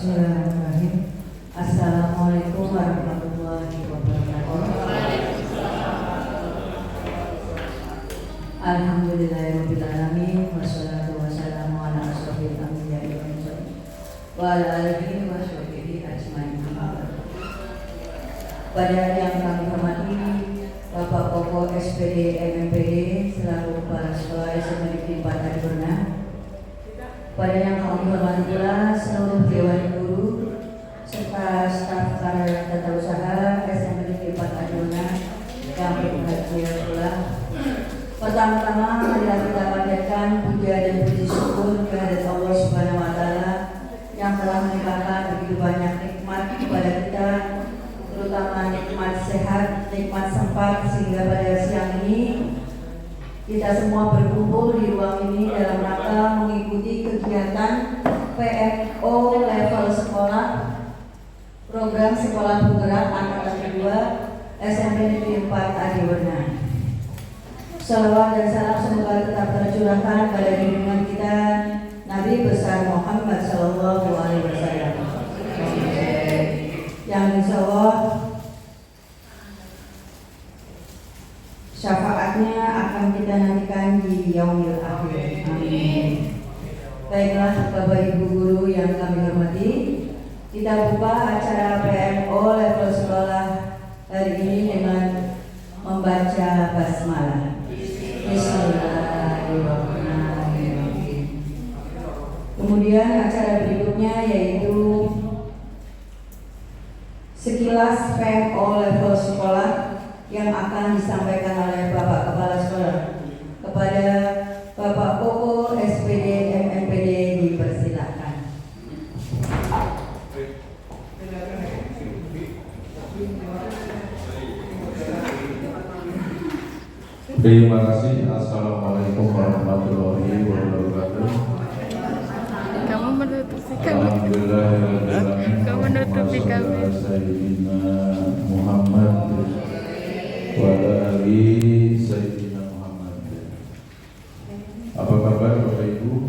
Bismillahirrahmanirrahim. Assalamualaikum warahmatullahi wabarakatuh. Alhamdulillahirabbil alamin wassalatu wassalamu ala asyrofil anbiya'i wal mursalin wa ala alihi wa sahbihi ajmain. Pada yang kami hormati Bapak Koko SPD MMPD selaku Kepala Sekolah SMP Negeri 4 Adiwarna. Pada yang kami hormati pula seluruh Dewan Guru serta staf kader tata usaha SMP Negeri 4 Adiwarna yang berbahagia pula. Pertama-tama marilah kita panjatkan puja dan puji syukur kehadirat Allah Subhanahu wa taala yang telah melimpahkan begitu banyak nikmat kepada kita, terutama nikmat sehat, nikmat sempat, sehingga pada siang ini kita semua berkumpul di ruang ini dalam rangka mengikuti kegiatan PMO level sekolah program sekolah penggerak angkatan kedua SMP Negeri 4 Adiwarna. Salawat dan salam semoga tetap tercurahkan pada junjungan kita Nabi besar Muhammad Sallallahu Alaihi Wasallam, yang insya Allah syafaatnya akan kita nantikan di yaumil akhir. Amin. Baiklah Bapak Ibu Guru yang kami hormati, kita buka acara PMO level sekolah hari ini dengan membaca basmalah. Bismillahirrahmanirrahim. Kemudian acara berikutnya yaitu sekilas PMO level sekolah yang akan disampaikan oleh Bapak Kepala Sekolah. Kepada Bapak Koko SPD MMPD dipersilakan. Terima kasih. Assalamualaikum warahmatullahi wabarakatuh. Kamu menutupi kami. Alhamdulillahirrahmanirrahim. Kamu menutupi kami. Sayyidina Muhammad wa ala ali Sayyidina Muhammad. Apa kabar Bapak Ibu?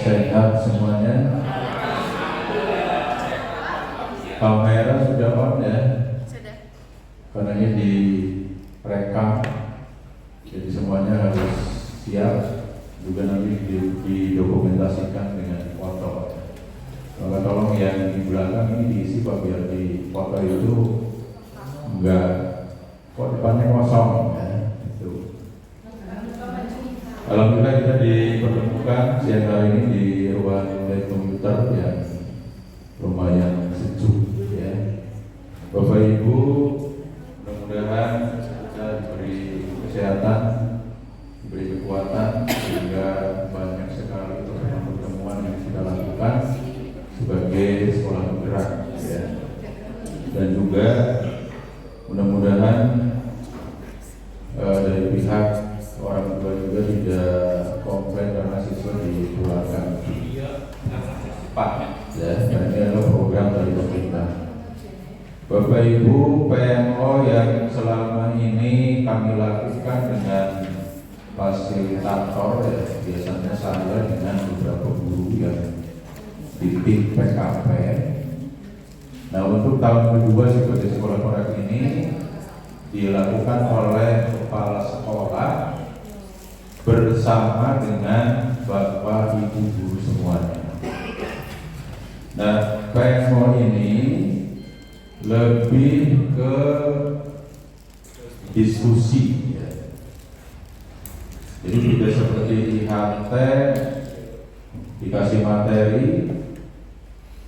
Sehat semuanya? Kamera sudah on ya? Sudah. Karena ini direkam, jadi semuanya harus siap, juga nanti didokumentasikan dengan foto. Maka tolong yang di belakang ini diisi Pak, biar di foto itu enggak kok depannya kosong ya. Itu. Alhamdulillah kita dipertemukan siang hari ini di ruang komputer yang lumayan sejuk ya. Bapak Ibu, mudah-mudahan diberi kesehatan, diberi kekuatan, sehingga banyak sekali pertemuan yang kita lakukan sebagai sekolah penggerak ya. Dan juga mudah-mudahan dari pihak orang tua juga tidak komplain karena siswa dipulangkan cepat ya. Dan ini adalah program dari pemerintah. Bapak Ibu, PMO yang selama ini kami lakukan dengan fasilitator ya, biasanya saya dengan beberapa guru yang di tim PKP. Nah, untuk tahun kedua sebagai sekolah penggerak ini dilakukan oleh kepala sekolah bersama dengan Bapak Ibu guru semuanya. Nah, PMO ini lebih ke diskusi ya. Jadi tidak seperti IHT dikasih materi,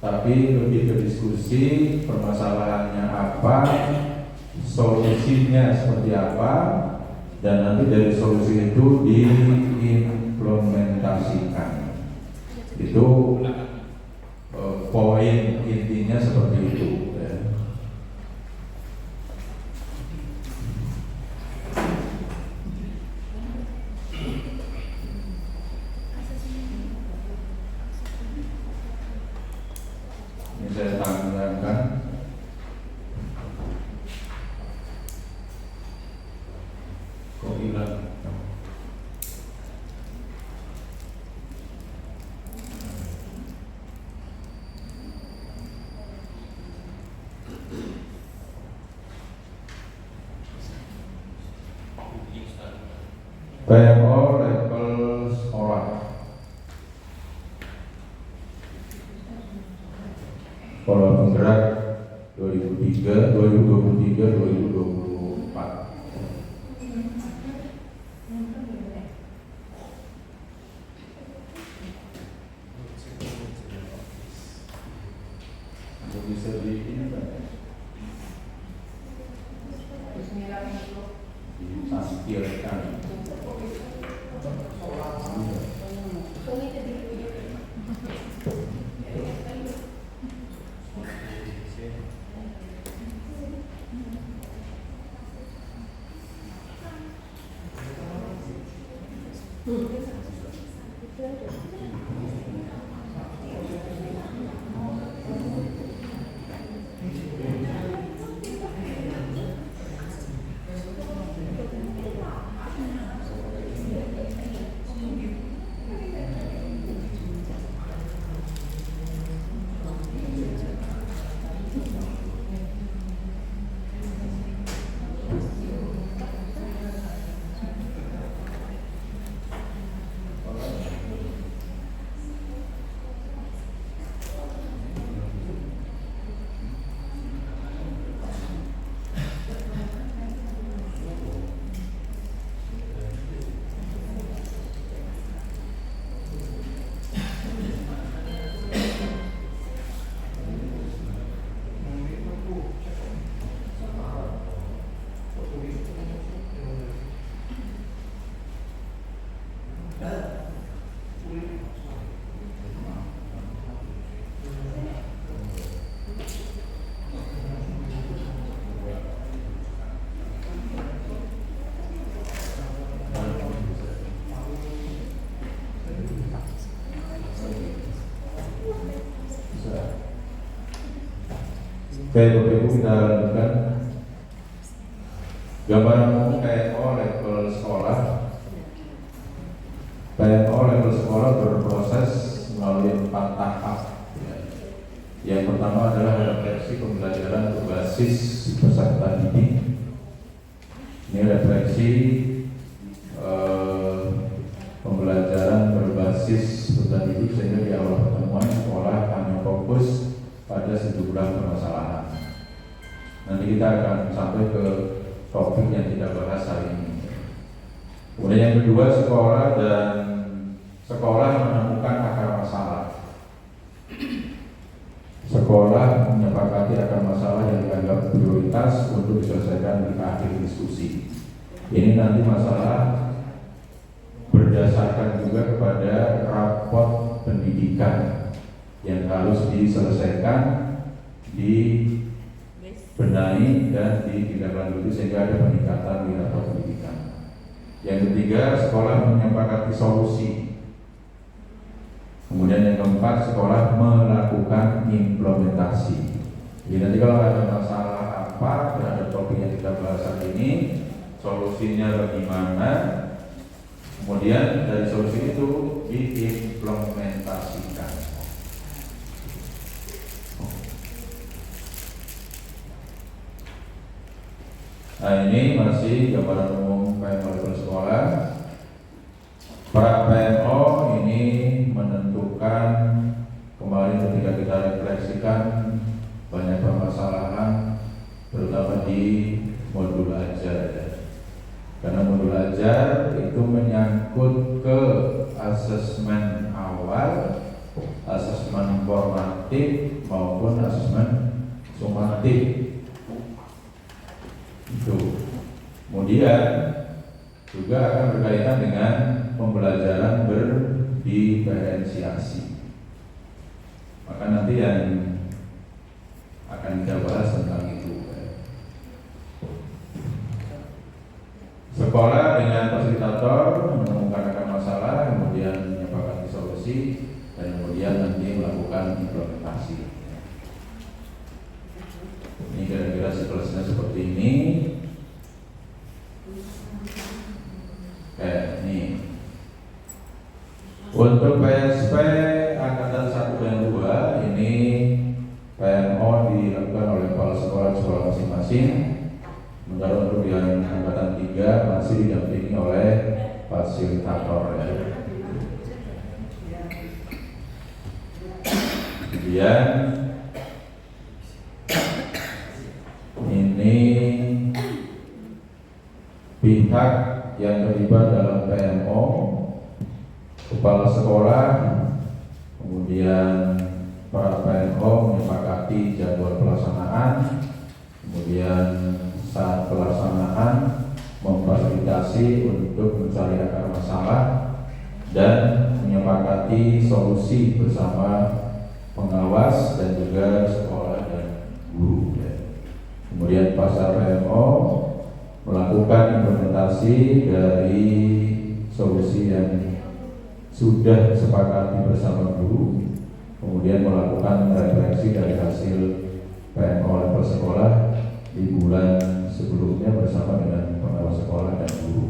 tapi lebih ke diskusi, permasalahannya apa, solusinya seperti apa, dan nanti dari solusi itu diimplementasikan. Itu poin intinya seperti itu ya. Ini saya tanyakan. Kok hilang? PMO level sekolah. Sekolah penggerak 2023 2024. Bisa di ini kan? Disampirkan. Oke, Bapak Ibu, kita lanjutkan. Gambaran umum PMO level sekolah. PMO level sekolah berproses melalui 4 tahap. Yang pertama adalah refleksi pembelajaran berbasis peserta didik. Ini refleksi pembelajaran berbasis peserta didik, sehingga di awal pertemuan sekolah hanya fokus pada sejumlah permasalahan. Nanti kita akan sampai ke topik yang kita bahas hari ini. Kemudian yang kedua, sekolah menemukan akar masalah. Sekolah menyepakati akar masalah yang dianggap prioritas untuk diselesaikan di akhir diskusi. Ini nanti masalah berdasarkan juga kepada rapot pendidikan yang harus diselesaikan, dibenahi dan ditindaklanjuti sehingga ada peningkatan di rapot pendidikan. Yang ketiga, sekolah menyepakati solusi. Kemudian yang keempat, sekolah melakukan implementasi. Jadi nanti kalau ada masalah apa terhadap topik yang kita bahas hari ini, solusinya bagaimana, kemudian dari solusi itu diimplementasikan. Nah, ini masih gambaran umum PMO level sekolah. Pra PMO ini menentukan kemarin ketika kita refleksikan banyak permasalahan, terutama di modul ajar ya. Karena modul ajar itu menyangkut ke asesmen awal, asesmen formatif maupun asesmen sumatif. Itu. Kemudian juga akan berkaitan dengan pembelajaran berdiferensiasi. Maka nanti yang akan kita bahas tentang itu. Sekolah dengan fasilitator menemukan akar masalah, kemudian menyepakati solusi, dan kemudian nanti melakukan implementasi. Ini kira-kira siklusnya seperti ini. Kayak ini. Untuk PSP angkatan 1 dan 2 ini PMO dilakukan oleh kepala sekolah masing-masing. Sementara untuk yang angkatan 3 masih didampingi oleh para fasilitator ya. Kemudian ini pihak yang terlibat dalam PMO, kepala sekolah, kemudian para PMO menyepakati jadwal pelaksanaan, kemudian saat pelaksanaan memfasilitasi untuk mencari akar masalah dan menyepakati solusi bersama pengawas dan juga sekolah dan guru. Kemudian pasar PMO melakukan implementasi dari solusi yang sudah disepakati bersama guru, kemudian melakukan refleksi dari hasil PMO level sekolah di bulan sebelumnya bersama dengan pengawas sekolah dan guru.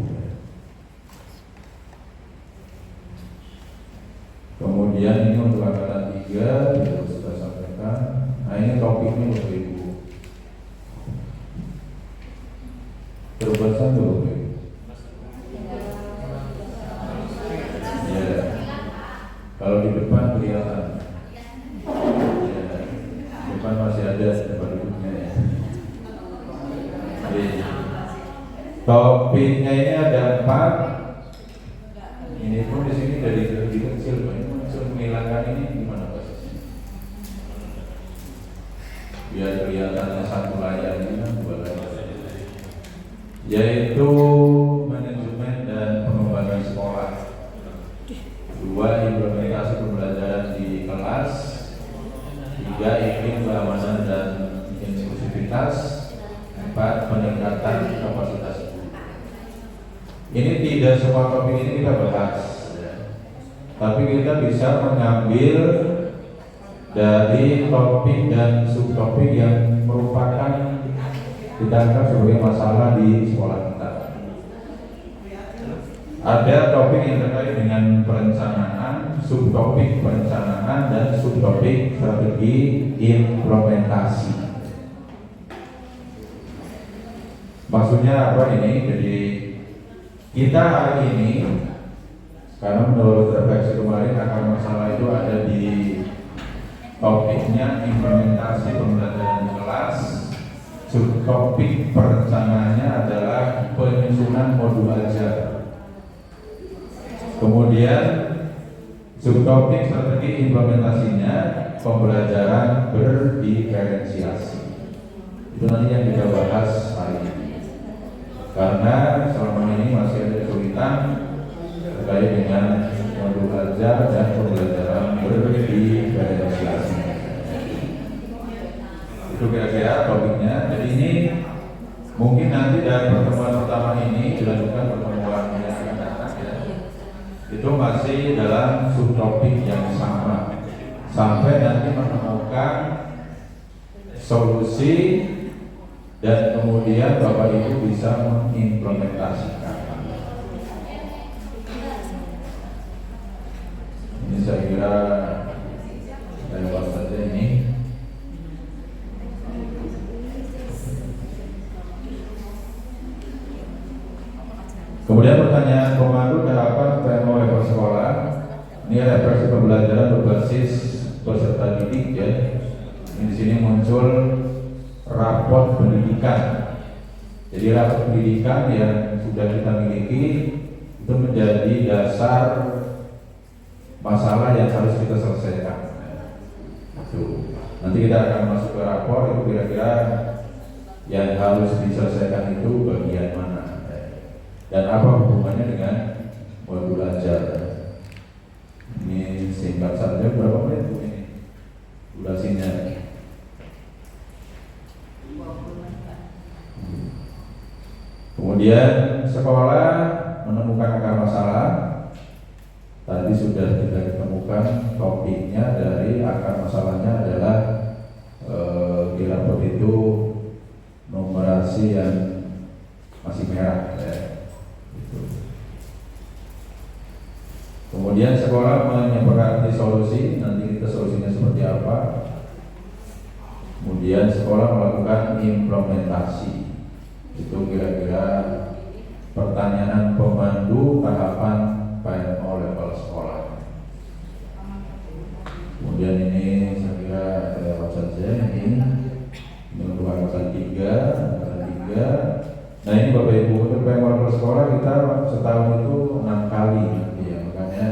Kemudian ini untuk angkatan 3 juga sudah sampaikan. Nah ini topiknya Bapak Ibu. Terbaca dulu Bapak Ibu. Ya. Kalau di depan kelihatan. Ya. Depan masih ada Bapak Ibunya ya. Jadi, topiknya ini ada 4. Ini pun di sini dari kecil, Pak. Ini unsur menghilangkan ini gimana Pak? Biar kelihatannya satu layar ini kan 2 layar. Yaitu manajemen dan pengembangan sekolah. 2 implementasi pembelajaran di kelas. 3 iklim keamanan dan inklusivitas. 4 peningkatan kapasitas. Ini tidak semua topik ini kita bahas ya. Tapi kita bisa mengambil dari topik dan subtopik yang merupakan kita anggap sebagai masalah di sekolah kita. Ada topik yang terkait dengan perencanaan, subtopik perencanaan dan subtopik strategi implementasi. Maksudnya apa ini? Jadi kita hari ini, karena menurut refleksi kemarin akar masalah itu ada di topiknya implementasi pembelajaran di kelas. Subtopik perencanaannya adalah penyusunan modul ajar. Kemudian subtopik strategi implementasinya pembelajaran berdiferensiasi. Itu nanti yang kita bahas hari ini. Karena selama ini masih ada kesulitan terkait dengan modul ajar dan pembelajaran berdiferensiasi. Itu kira-kira topiknya. Jadi ini mungkin nanti dari pertemuan pertama ini dilanjutkan pertemuan yang akan datang ya. Itu masih dalam subtopik yang sama sampai nanti menemukan solusi dan kemudian Bapak Ibu bisa mengimplementasikan. Ini saya kira lewat saja ini. Kemudian pertanyaan pemandu tahapan PMO level sekolah. Ini refleksi pembelajaran berbasis peserta didik ya. Ini di sini muncul raport pendidikan. Jadi raport pendidikan yang sudah kita miliki itu menjadi dasar masalah yang harus kita selesaikan. Nanti kita akan masuk ke rapor itu kira-kira yang harus diselesaikan itu bagian mana dan apa hubungannya dengan modul ajar. Ini singkat saja, berapa menit ini durasinya? Kemudian sekolah menemukan akar masalah. Tadi sudah kita ditemukan topiknya dari akar masalahnya adalah di raport itu numerasi yang masih merah ya. Kemudian sekolah menyepakati solusi, nanti kita solusinya seperti apa. Kemudian sekolah melakukan implementasi. Itu kira-kira pertanyaan pemandu memandu tahapan PNO level sekolah. Kemudian ini saya kira lewat saja ini untuk angkatan 3. Nah ini Bapak Ibu, untuk PNO level sekolah kita setahun itu 6 kali ya, makanya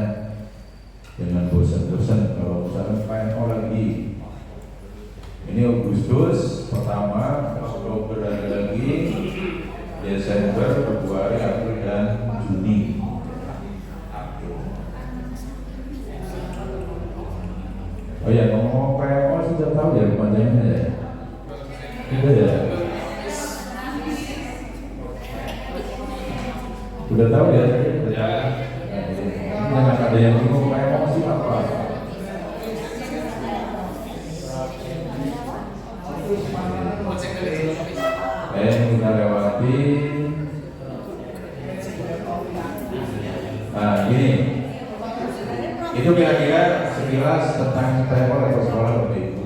jangan bosan-bosan kalau misalkan PNO lagi. Ini Agustus pertama, Oktober ada lagi, Desember, Februari, April, dan Juni. Oh ya, ngomong PNO sudah tahu ya kepanjangannya ya? Sudah ya? Sudah tahu ya? Ya. Jangan ada yang bingung PNO sih apa? Kita lewati. Nah gini, itu kira-kira sekilas tentang PNO level sekolah Bapak Ibu.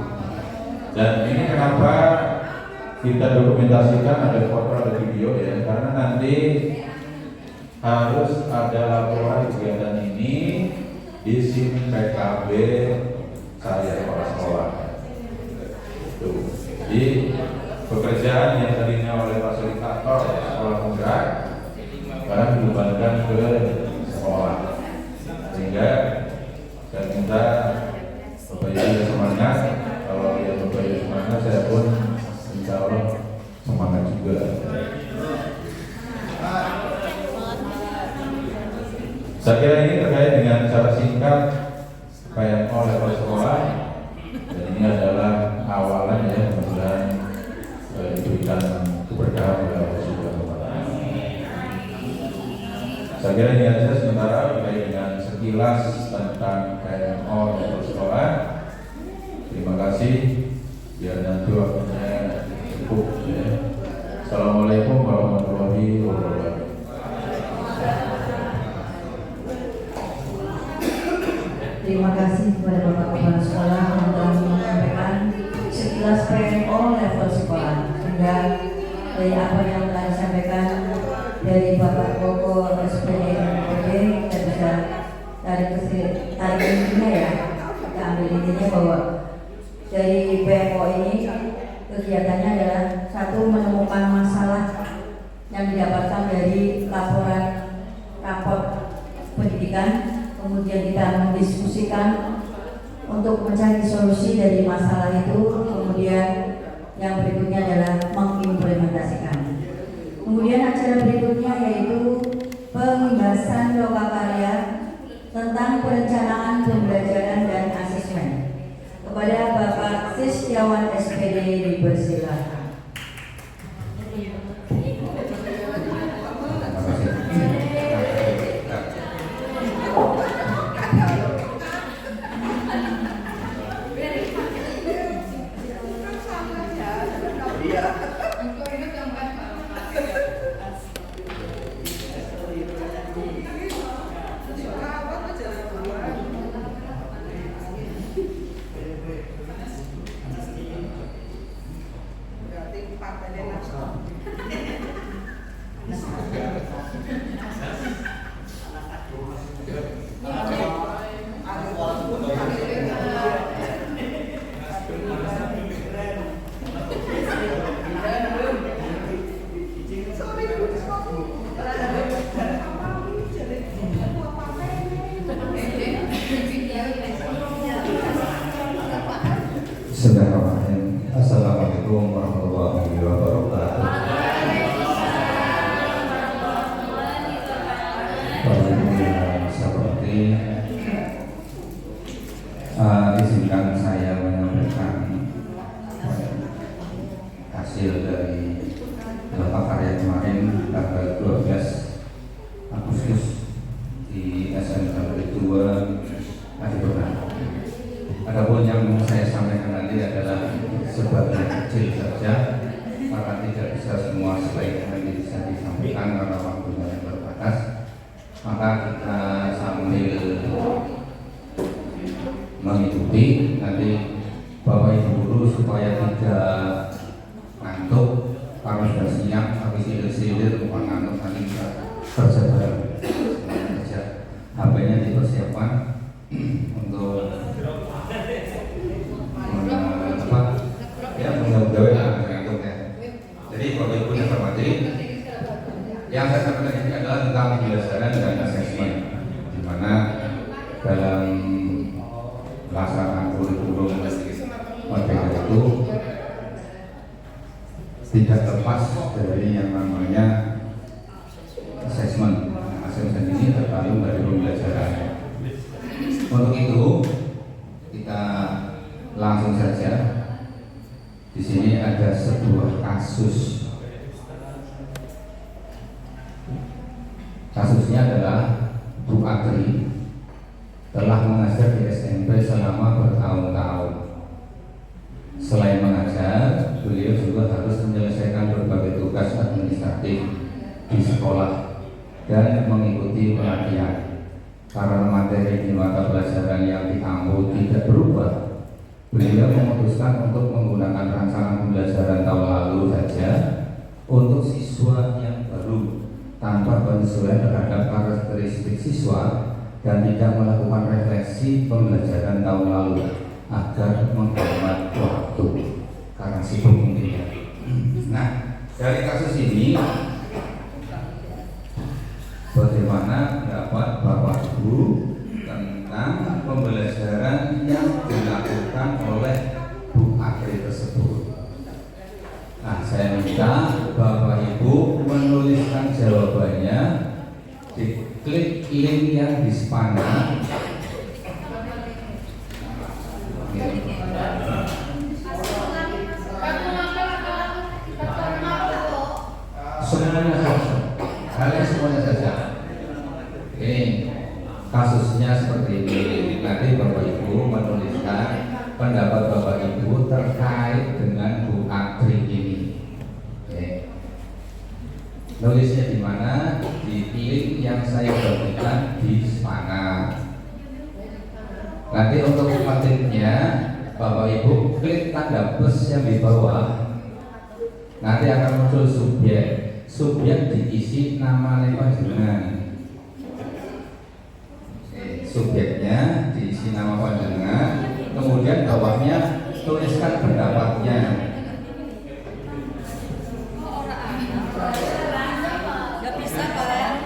Dan ini kenapa kita dokumentasikan, ada foto, ada video ya, karena nanti harus ada laporan kegiatan ini di SIM PKB saya kepala sekolah. Tuh. Jadi pekerjaan yang tadinya oleh fasilitator sekolah muda sekarang dibebankan ke sekolah, sehingga saya minta Bapak Ibu semangat. Kalau ya Bapak Ibu semangat, saya pun insya Allah semangat juga. Saya kira ini terkait dengan cara singkat PNO level sekolah, dan ini adalah awalan ya, mudah-mudahan diberikan keberkahan oleh Allah Subhanahu wa Ta'ala. Saya kira ini aja sementara terkait dengan sekilas tentang PNO level sekolah. Terima kasih. Biar nanti waktunya cukup ya. Assalamualaikum warahmatullahi wabarakatuh. Terima kasih kepada Bapak Kepala Sekolah yang telah menyampaikan sekilas PNO level sekolah. Sehingga dari apa yang telah disampaikan dari Bapak Koko SPD MPD, kita bisa tarik intinya ya, kita ambil intinya bahwa dari PNO ini kegiatannya adalah satu, menemukan masalah yang didapatkan dari laporan rapor pendidikan. Kemudian kita mendiskusikan untuk mencari solusi dari masalah itu. Kemudian yang berikutnya adalah mengimplementasikan. Kemudian acara berikutnya yaitu pembahasan lokakarya tentang perencanaan pembelajaran dan asesmen. Kepada Bapak Sisyawan SPD dipersilakan. Bismillahirrahmanirrahim. Assalamualaikum warahmatullahi wabarakatuh. Seperti izinkan saya menyampaikan hasil dari beberapa karya kemarin tanggal 12 Agustus di SMK 2 Adipura. Adapun yang saya sampaikan nanti adalah sebagian kecil saja, maka tidak bisa semua slide nanti bisa disampaikan karena waktunya yang terbatas. Maka kita sambil mengikuti nanti Bapak Ibu guru supaya tidak ngantuk, kalau sudah siap tapi silir-silir bukan ngantuk nanti bisa kerja bareng. Yang saya sampaikan ini adalah tentang pembelajaran dan asesmen, di mana dalam pelaksanaan kurikulum merdeka itu tidak lepas dari yang namanya asesmen. Asesmen ini tergantung dari pembelajaran. Untuk itu kita langsung saja. Di sini ada sebuah kasus. Kasusnya adalah Bu Atri telah mengajar di SMP selama bertahun-tahun. Selain mengajar, beliau juga harus menyelesaikan berbagai tugas administratif di sekolah dan mengikuti pelatihan. Karena materi di mata pelajaran yang diambil tidak berubah, beliau memutuskan untuk menggunakan rancangan pembelajaran tahun lalu saja untuk siswa yang baru, tanpa penyesuaian terhadap karakteristik siswa dan tidak melakukan refleksi pembelajaran tahun lalu agar menghemat waktu karena sibuk mungkin ya. Nah, dari kasus ini bagaimana pendapat Bapak Ibu tentang pembelajaran yang dilakukan oleh Bu Atri tersebut? Nah, saya minta Bapak Ibu menuliskan jawabannya, diklik link yang di spana. Semuanya saja, kalian semuanya saja. Ini kasusnya seperti ini. Nanti Bapak Ibu menuliskan pendapat Bapak Ibu terkait dengan Bu Atri ini. Oke. Nulisnya di mana? Di link yang saya bagikan di spana. Nanti untuk linknya Bapak Ibu klik tanda plus yang di bawah. Nanti akan muncul subjek. Subjek diisi nama panjenengan. Subjeknya diisi nama panjenengan. Kemudian bawahnya tuliskan pendapatnya.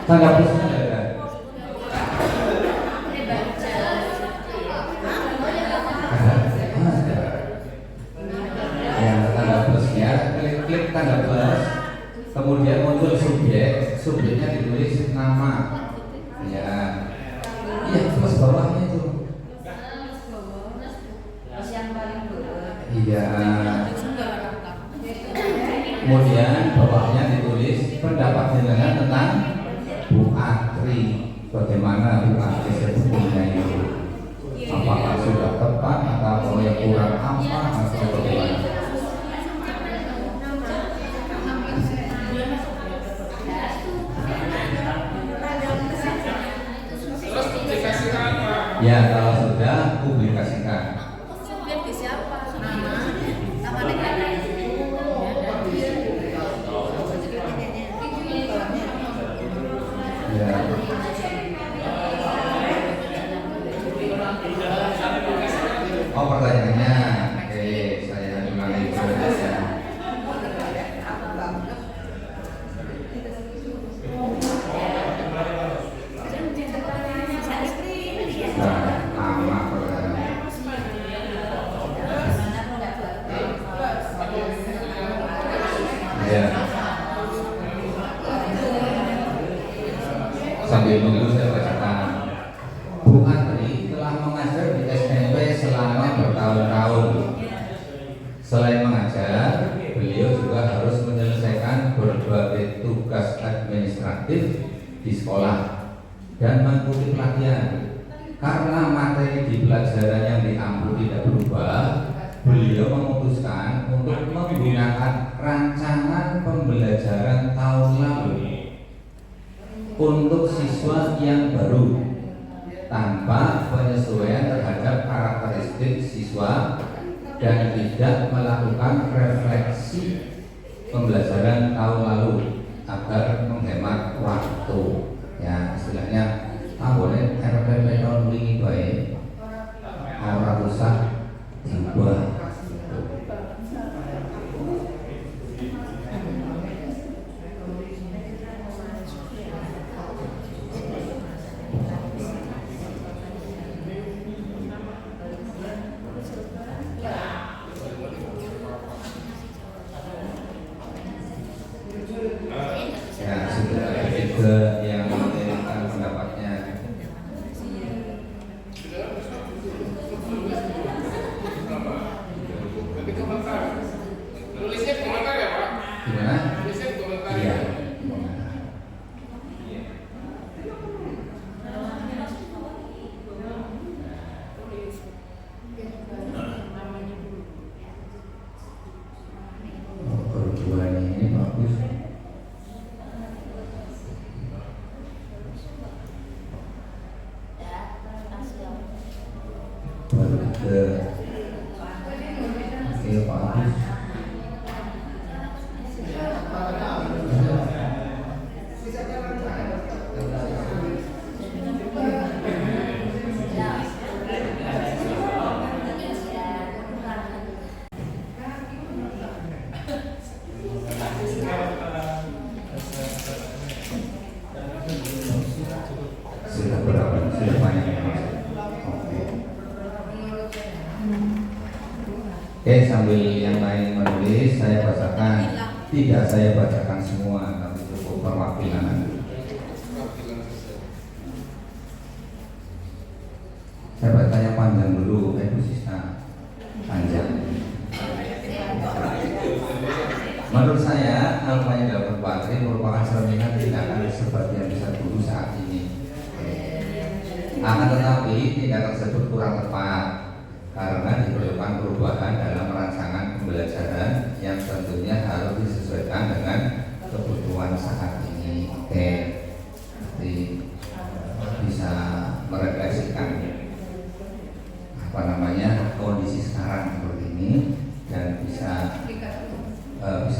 Tanda plusnya ada. Ya, tanda plusnya, klik tanda plus, kemudian muncul subjek, subjeknya ditulis nama. Ya, iya plus bawahnya itu. Iya. Kemudian bawahnya ditulis pendapat jenengan tentang Bu Atri. Bagaimana Bu Atri sebetulnya itu? Apakah sudah tepat atau yang kurang apa atau bagaimana? Ya, kalau sudah publikasikan. Subjek di siapa? Nama negara. Ya. Oh, pertanyaannya, oke, saya ulangi dulu ya. Nah, lama pertanyaannya. Ya. Sambil menunggu saya bacakan. Bu Atri telah mengajar di SMP selama bertahun-tahun. Selain mengajar, beliau juga harus menyelesaikan berbagai tugas administratif di sekolah dan mengikuti pelatihan. Karena materi di pelajaran yang diambil tidak berubah, beliau memutuskan untuk menggunakan rancangan pembelajaran tahun lalu untuk siswa yang baru tanpa penyesuaian terhadap karakteristik siswa dan tidak melakukan refleksi pembelajaran tahun lalu agar menghemat waktu. Ya, istilahnya boleh RPP tahun ini baik orang rusak diubah. juga yang mengirimkan pendapatnya. Gimana? Iya. Kerujuan ini bagus. Baru ke oke bagus. Sudah berapa? Sudah banyak yang masuk. Oke, sambil yang lain menulis, saya bacakan. Tidak saya bacakan semua, tapi cukup perwakilan nanti. Saya bacanya panjang dulu, itu sisa panjang. Menurut saya, apa yang dilakukan Pak Tri merupakan cerminan tindakan sebagian besar guru saat ini. Akan tetapi tindakan tersebut kurang tepat karena diperlukan perubahan dalam rancangan pembelajaran yang tentunya harus disesuaikan dengan kebutuhan saat ini. Oke, jadi bisa merefleksikan kondisi sekarang seperti ini dan bisa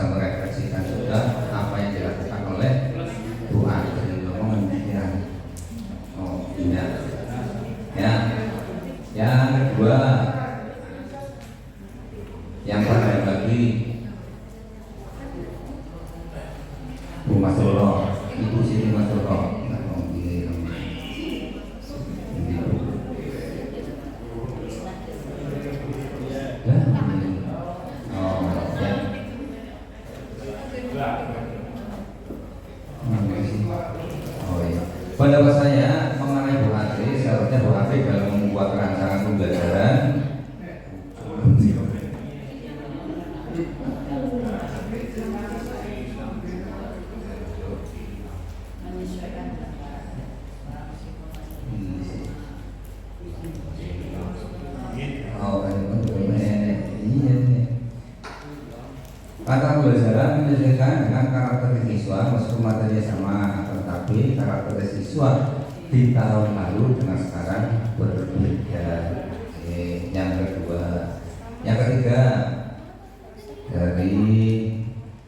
merefleksikan juga apa yang dilakukan oleh Bu Andri ngomong pemikiran. Oh iya. Ya. Yang kedua, yang pada bagi Bu Masuro, Ibu Siti Masuro, pendapat saya mengenai Bu Andri, seharusnya Bu Andri dalam membuat rancangan pembelajaran Kata pembelajaran menyesuaikan dengan karakter siswa meskipun materinya sama, tetapi karakter siswa di tahun lalu dengan sekarang berbeda. Yang kedua, yang ketiga dari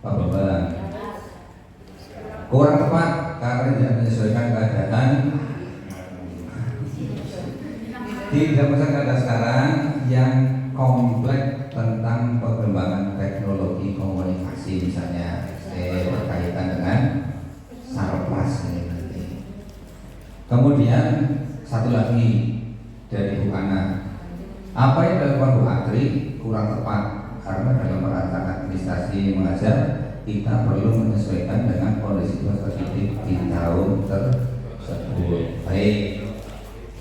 Pak Bambang kurang tepat karena tidak menyesuaikan keadaan. Tidak menyesuaikan sekarang yang kompleks tentang perkembangan teknologi komunikasi misalnya berkaitan dengan sarpras ini nanti. Kemudian satu lagi dari Bu Ana, apa yang dilakukan Bu Andri kurang tepat karena dalam merancang administrasi mengajar kita perlu menyesuaikan dengan kondisi peserta didik di tahun tersebut. Baik,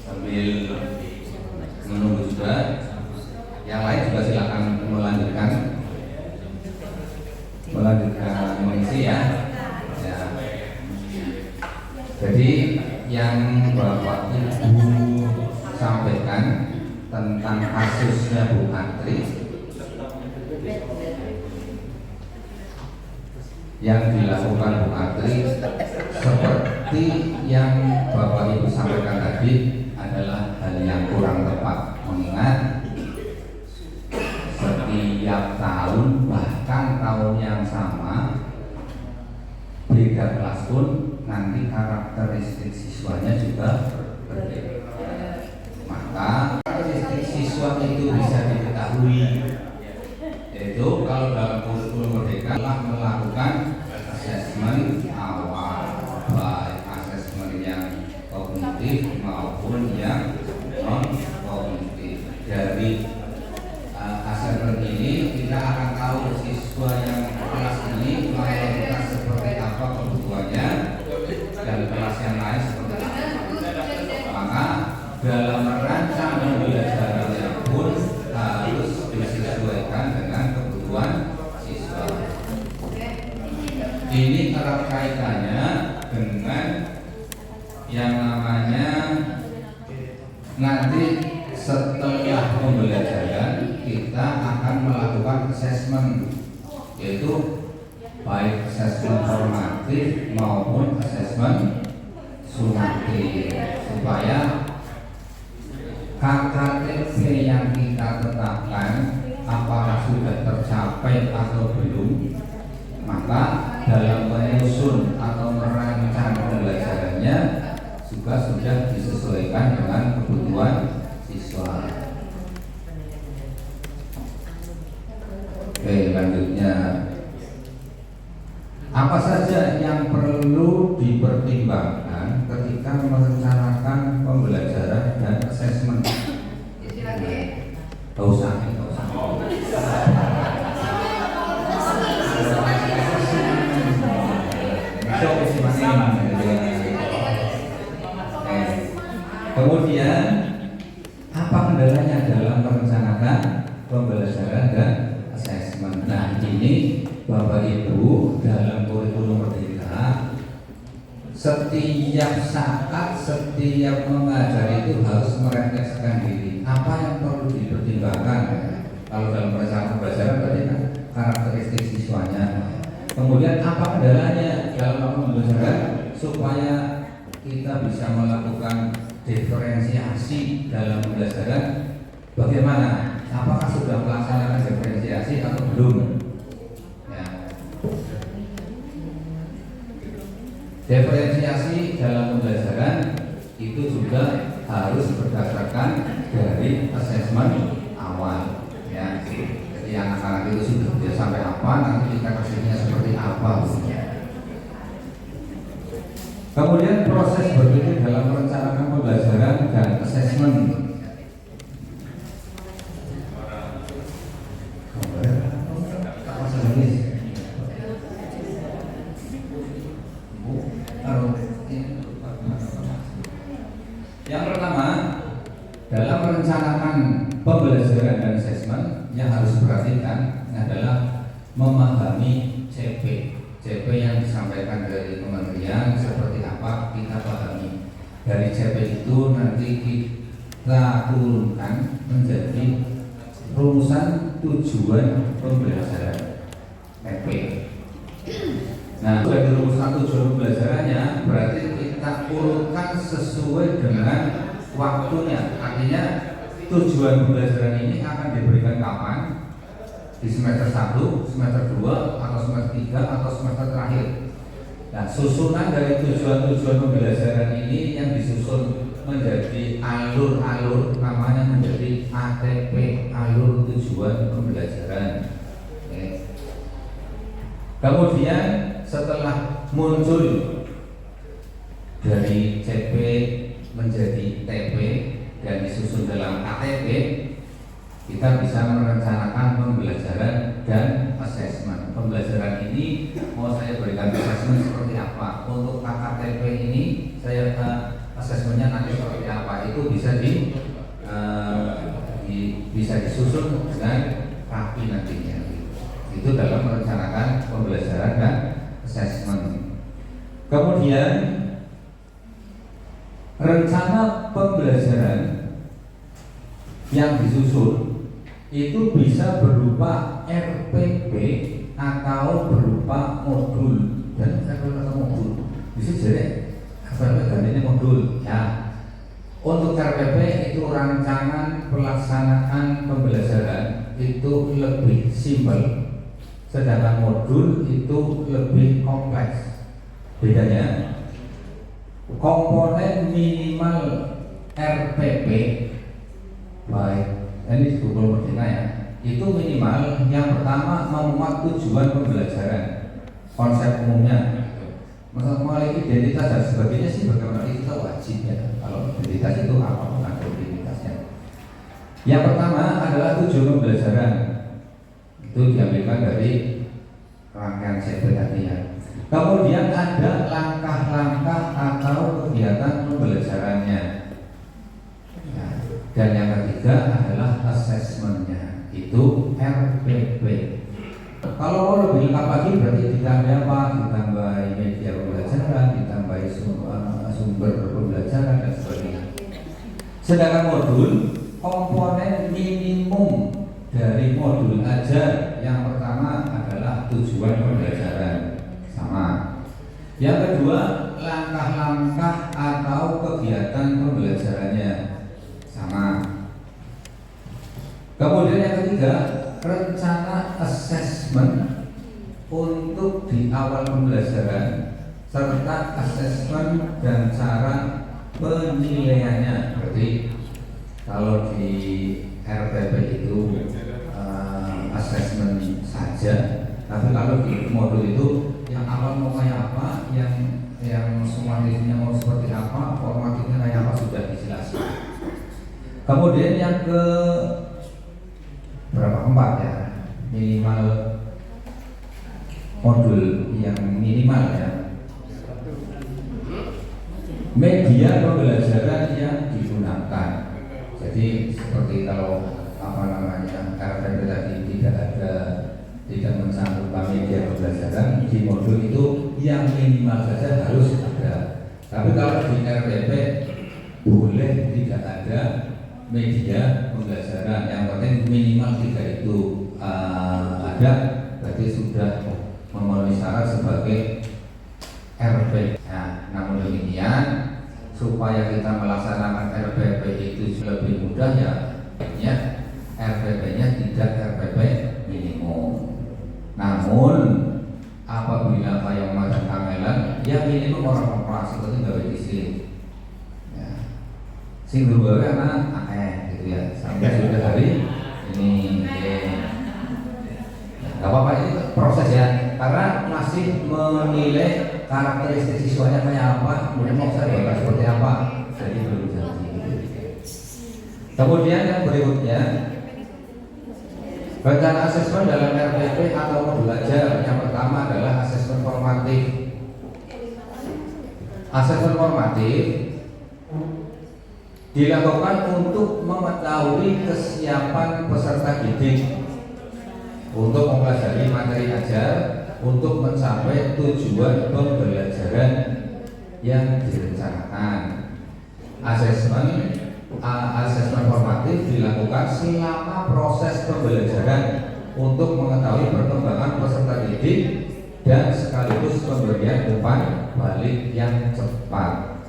sambil menunggu juga yang lain juga silakan melanjutkan mengisi ya. Jadi yang Bapak Ibu sampaikan tentang kasusnya Bu Andri yang dilakukan Bu Andri seperti yang Bapak Ibu sampaikan tadi adalah hal yang kurang tepat, mengingat setiap tahun bahkan tahun yang sama beda kelas pun nanti karakteristik siswanya juga berbeda. Maka karakteristik siswa itu bisa diketahui, yaitu kalau dalam kurikulum merdeka telah melakukan asesmen awal, baik asesmen yang kognitif maupun yang non kognitif. Dari asesmen ini kita akan tahu siswa yang kelas ini mayoritas seperti apa kebutuhannya, assessment, yaitu baik assessment formatif maupun assessment sumatif, supaya KKTP yang kita tetapkan apakah sudah tercapai atau belum, maka dalam menyusun atau merancang pembelajarannya juga sudah disesuaikan dengan kebutuhan siswa. Oke, lanjutnya, apa saja yang perlu dipertimbangkan ketika merencanakan pembelajaran dan asesmen? Gak usah. Kemudian, apa kendalanya dalam merencanakan pembelajaran dan asesmen? Nah, ini Bapak Ibu dalam kurikulum Merdeka, setiap saat, setiap mengajar itu harus merefleksikan diri. Apa yang perlu dipertimbangkan? Kalau dalam perencanaan pembelajaran berarti kan karakteristik siswanya. Kemudian apa kendalanya dalam pembelajaran supaya kita bisa melakukan diferensiasi dalam pembelajaran? Bagaimana? Apakah sudah melaksanakan diferensiasi atau belum? Ya. Diferensiasi dalam pembelajaran itu juga harus berdasarkan dari asesmen awal. Ya. Jadi anak-anak itu sudah bisa sampai apa, nanti kita kasihnya seperti apa. Kemudian proses berpikir dalam merencanakan pembelajaran dan asesmen. Yang pertama, dalam merencanakan pembelajaran dan asesmen yang harus diperhatikan adalah memahami CP. CP yang disampaikan dari kementerian seperti apa kita pahami. Dari CP itu nanti kita turunkan menjadi rumusan tujuan pembelajaran CP. Nah, dari rumusan tujuan pembelajarannya berarti kita urutkan sesuai dengan waktunya. Artinya tujuan pembelajaran ini akan diberikan kapan? Di semester 1, semester 2, atau semester 3, atau semester terakhir. Nah, susunan dari tujuan-tujuan pembelajaran ini yang disusun menjadi alur-alur, namanya menjadi ATP, alur tujuan pembelajaran. Oke. Kemudian setelah muncul dari CP menjadi TP dan disusun dalam ATP, kita bisa merencanakan pembelajaran dan asesmen. Pembelajaran ini mau saya berikan asesmen seperti apa. Untuk KKTP ini saya asesmennya nanti seperti apa. Itu bisa bisa disusun dengan rapi nantinya. Itu dalam merencanakan pembelajaran dan asesmen. Kemudian rencana pembelajaran yang disusun itu bisa berupa RPP atau berupa modul. Dan RPP atau modul bisa jadi RPP dan ini modul ya. Untuk RPP itu rancangan pelaksanaan pembelajaran itu lebih simpel, sedangkan modul itu lebih kompleks. Bedanya komponen minimal RPP baik ini kurikulum Merdeka ya, itu minimal yang pertama memuat tujuan pembelajaran, konsep umumnya. Masalah identitas dan sebagainya sih bagaimana kita wajib ya. Kalau identitas itu apa mengatur identitasnya. Yang pertama adalah tujuan pembelajaran, itu diambilkan dari rangkaian CP tadi ya. Kemudian ada langkah-langkah atau kegiatan pembelajarannya. Dan yang ketiga adalah asesmennya, itu RPP. Kalau mau lebih lengkap lagi berarti ditambah apa? Ditambah media pembelajaran, ditambah sumber pembelajaran dan sebagainya. Sedangkan modul, komponen minimum dari modul ajar yang kedua, langkah-langkah atau kegiatan pembelajarannya sama. Kemudian yang ketiga, rencana asesmen untuk di awal pembelajaran serta asesmen dan cara penilaiannya. Berarti kalau di RPP itu asesmen saja, tapi kalau di modul itu yang awal mau kayak apa, yang sumatifnya mau seperti apa, formatifnya kayak apa sudah dijelaskan. Kemudian yang ke berapa, 4 ya, minimal modul yang minimal ya, media pembelajaran yang digunakan. Jadi seperti kalau RPP tadi tidak mencantumkan media pembelajaran di modul itu, yang minimal saja harus ada. Tapi kalau di RPP boleh tidak ada media pembelajaran, yang penting minimal 3 itu ada, berarti sudah memenuhi syarat sebagai RPP. Nah, namun demikian supaya kita melaksanakan RPP itu lebih mudah ya, RPP-nya tidak RPP minimum. Namun apabila kayak macam kangelan, ya minimum orang operasi itu nggak bisa. Ya. Sing dulu karena gitu ya, sampai sudah hari ini. Gak apa-apa, ini proses ya, karena masih menilai karakteristik siswanya kayak apa, kemudian mau saya bakal seperti apa, jadi belum jadi. Kemudian yang berikutnya, rencana asesmen dalam RPP atau modul belajar. Yang pertama adalah asesmen formatif. Asesmen formatif dilakukan untuk mengetahui kesiapan peserta didik untuk mempelajari materi ajar untuk mencapai tujuan pembelajaran yang direncanakan. Asesmen formatif dilakukan selama proses pembelajaran untuk mengetahui perkembangan peserta didik dan sekaligus pemberian umpan balik yang cepat.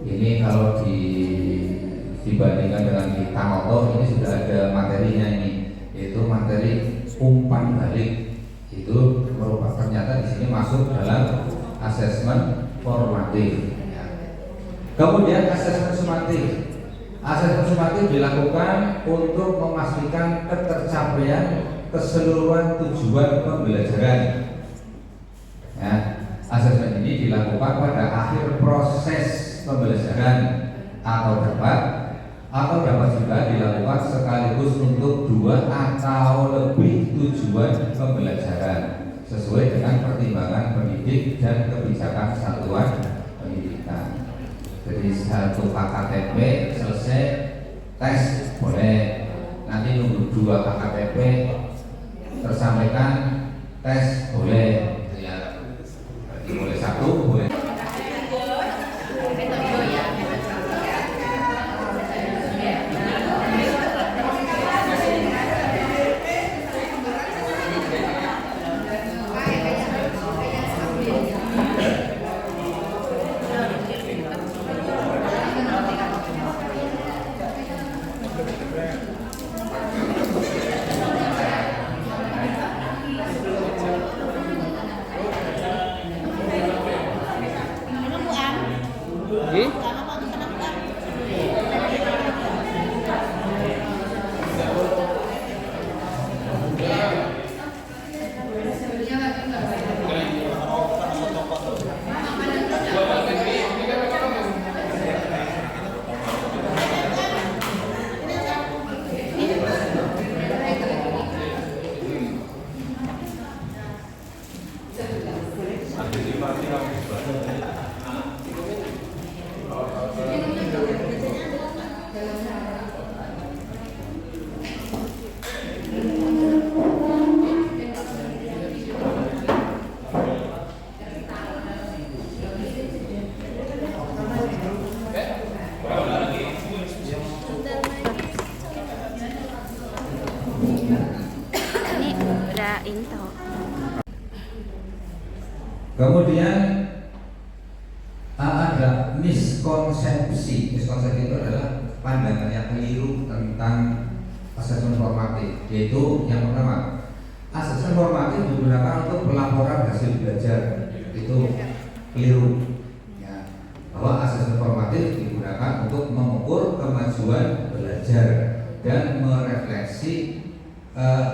Ini kalau dibandingkan dengan di Tanoto, ini sudah ada materinya ini, yaitu materi umpan balik. Itu merupakan, ternyata di sini masuk dalam asesmen formatif. Kemudian asesmen sumatif. Asesmen sumatif dilakukan untuk memastikan ketercapaian keseluruhan tujuan pembelajaran. Ya, asesmen ini dilakukan pada akhir proses pembelajaran atau dapat juga dilakukan sekaligus untuk 2 atau lebih tujuan pembelajaran sesuai dengan pertimbangan pendidik dan kebijakan satuan pendidikan. Jadi 1 KKTP selesai, tes boleh, nanti nunggu 2 KKTP tersampaikan, tes boleh. Ya, berarti boleh 1, boleh. Ini tahu. Kemudian ada miskonsepsi. Miskonsepsi itu adalah pandangan yang keliru tentang asesmen formatif, yaitu yang pertama, asesmen formatif digunakan untuk pelaporan hasil belajar. Itu keliru ya, bahwa asesmen formatif digunakan untuk mengukur kemajuan belajar dan merefleksi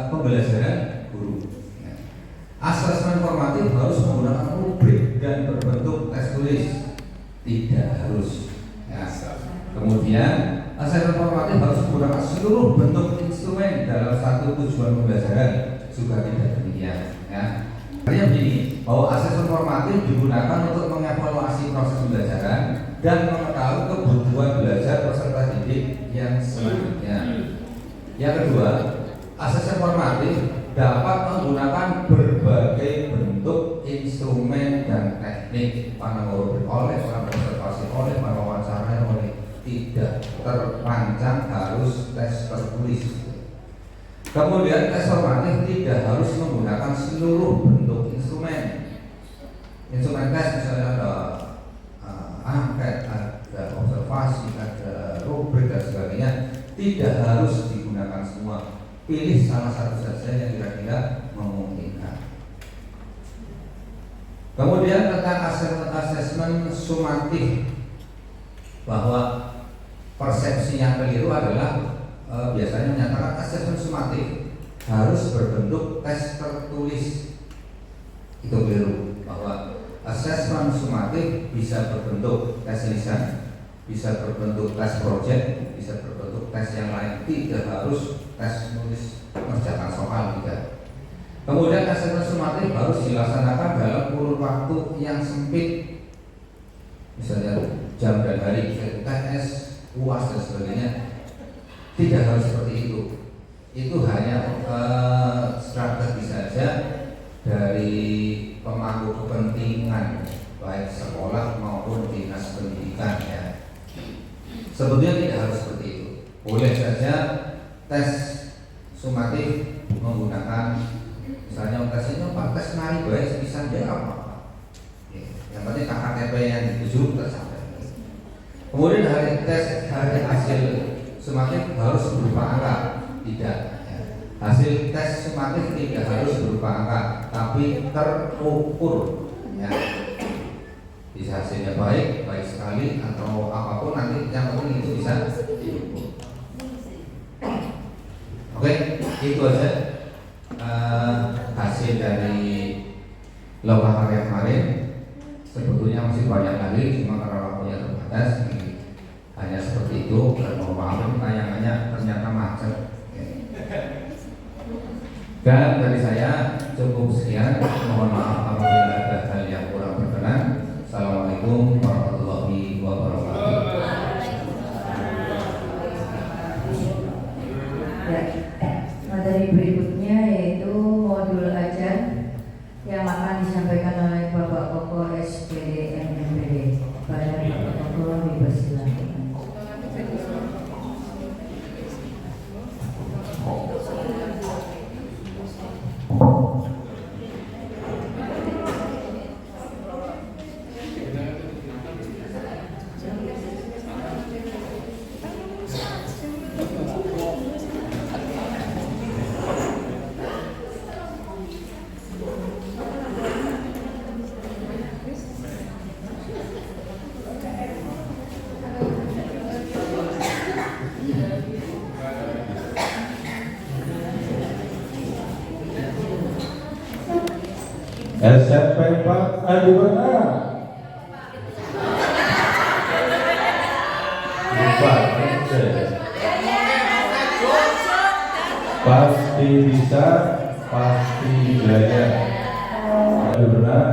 pembelajaran guru ya. Asesmen formatif harus menggunakan rubrik dan berbentuk tes tulis, tidak harus ya. Kemudian asesmen formatif harus menggunakan seluruh bentuk instrumen dalam satu tujuan pembelajaran, juga tidak demikian ya. Artinya begini, bahwa asesmen formatif digunakan untuk mengevaluasi proses pembelajaran dan mengetahui kebutuhan belajar peserta didik yang selanjutnya. Yang kedua, asesmen formatif dapat menggunakan berbagai bentuk instrumen dan teknik, panangurus oleh, observasi oleh, wawancara oleh, tidak terpancang harus tes tertulis. Kemudian tes formatif tidak harus menggunakan seluruh bentuk instrumen. Instrumen tes misalnya ada angket, ada observasi, ada rubrik dan sebagainya, tidak harus digunakan semua. Pilih salah satu saja yang kira-kira memungkinkan. Kemudian tentang asesmen sumatif, bahwa persepsi yang keliru adalah biasanya menyatakan asesmen sumatif harus berbentuk tes tertulis. Itu keliru, bahwa asesmen sumatif bisa berbentuk tes lisan, bisa berbentuk tes project, bisa berbentuk tes yang lain, tidak harus tes nulis mengerjakan soal, tidak. Kemudian asesmen sumatif harus dilaksanakan dalam kurun waktu yang sempit, misalnya jam dan hari, TS, UAS dan sebagainya. Tidak harus seperti itu. Itu hanya strategi saja dari pemangku kepentingan baik sekolah maupun dinas pendidikan ya. Sebetulnya tidak harus seperti itu. Boleh saja tes sumatif menggunakan misalnya tesnya tes nari baik bisa apa. Yang penting KKTP yang dituju tercapai. Kemudian hari hasil sumatif harus berupa angka, tidak ya. Hasil tes sumatif tidak harus berupa angka, tapi terukur ya. Bisa hasilnya baik sekali atau apapun, nanti yang penting itu bisa diukur. Oke, itu aja hasil dari lomba karya kemarin. Sebetulnya masih banyak lagi, cuma karena waktunya terbatas hanya seperti itu. Dan mohon maaf tayangannya ternyata macet. Dan dari saya cukup sekian. Mohon maaf apabila ada hal yang kurang berkenan. Assalamualaikum warahmatullahi wabarakatuh. Materi berikutnya yaitu modul ajar yang akan disampaikan oleh Bapak Koko SPD MMPD. Pada Bapak Koko dipersilakan. SMP 4 Adiwana. Pasti bisa, pasti jaya. Adiwana.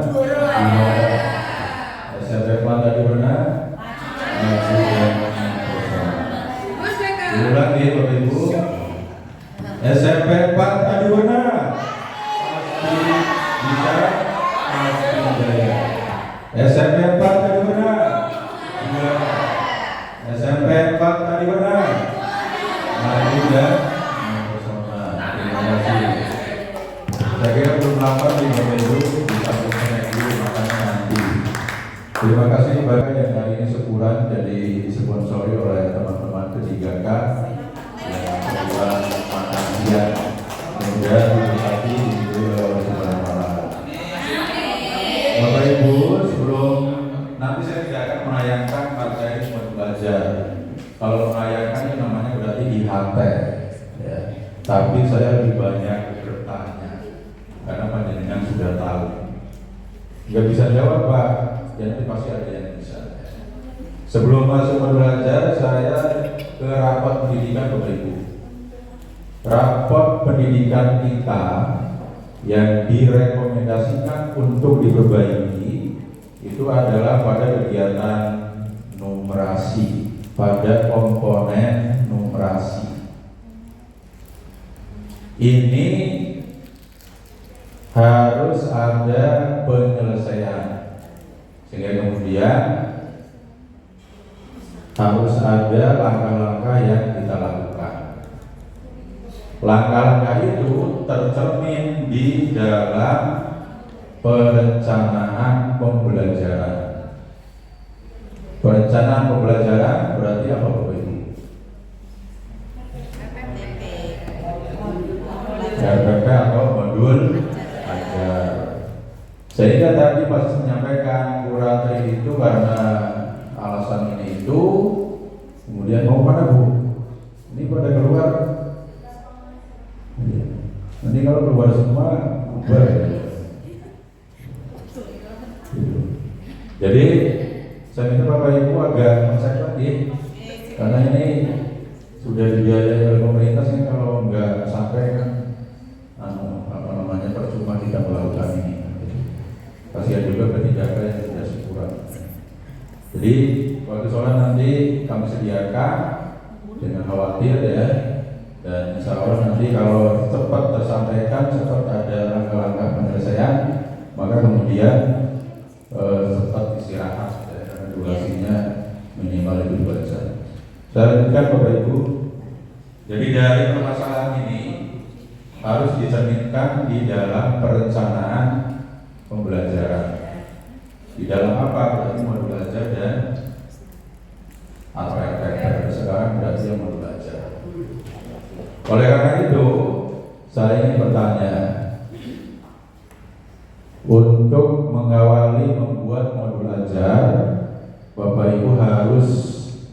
SMP 4 Adiwana. Ulang ya Bapak Ibu. SMP 4 Adiwana. Pasti bisa, pasti jaya. SMP 4 tadi benar. SMP 4 tadi benar. Maju dan bersama. Terima kasih. Saya kira belum lapar nih Bapak Ibu, bisa makan dulu makannya nanti. Terima kasih kepada yang hari ini syukuran jadi disponsori oleh teman-teman ke-3K yang kebetulan makan siang. Kemudian diberkati oleh Subhanahu. Bapak Ibu, sebelum nanti saya tidak akan menayangkan materi belajar. Kalau menayangkan itu namanya berarti IHT, ya. Tapi saya lebih banyak bertanya karena panjenengan sudah tahu. Nggak bisa jawab Pak, ya nanti pasti ada yang bisa. Sebelum masuk belajar, saya ke rapat pendidikan Bapak Ibu. Rapat pendidikan kita yang direkomendasikan untuk diperbaiki itu adalah pada kegiatan numerasi, pada komponen numerasi. Ini harus ada penyelesaian, sehingga kemudian harus ada langkah-langkah yang kita lakukan. Langkah-langkah itu tercermin di dalam perencanaan pembelajaran. Perencanaan pembelajaran berarti apa Bapak Ibu? RPP atau modul ajar. Sehingga tadi pas menyampaikan kurator itu karena alasan ini itu, kemudian mau pada Bu? Ini pada keluar. Nanti kalau keluar semua, bubar ya. Jadi saya minta Bapak Ibu agak ngecek lagi, karena ini sudah dibiayai oleh pemerintah. Sih kalau nggak sampai kan, percuma tidak melakukan ini. Kasihan juga ke-3K yang sudah syukuran. Jadi waktu sholat nanti kami sediakan dengan khawatir ya. Dan insya Allah nanti kalau cepat tersampaikan, cepat ada langkah-langkah penyelesaian, maka kemudian cepat istirahat ya, karena durasinya minimal itu 2 jam. Saya lanjutkan Bapak Ibu. Jadi dari permasalahan ini harus dicerminkan di dalam perencanaan pembelajaran. Di dalam apa? Berarti modul belajar dan atau RPP. Sekarang berarti yang modul belajar. Oleh karena itu, saya ingin bertanya, untuk mengawali membuat modul belajar, Bapak Ibu harus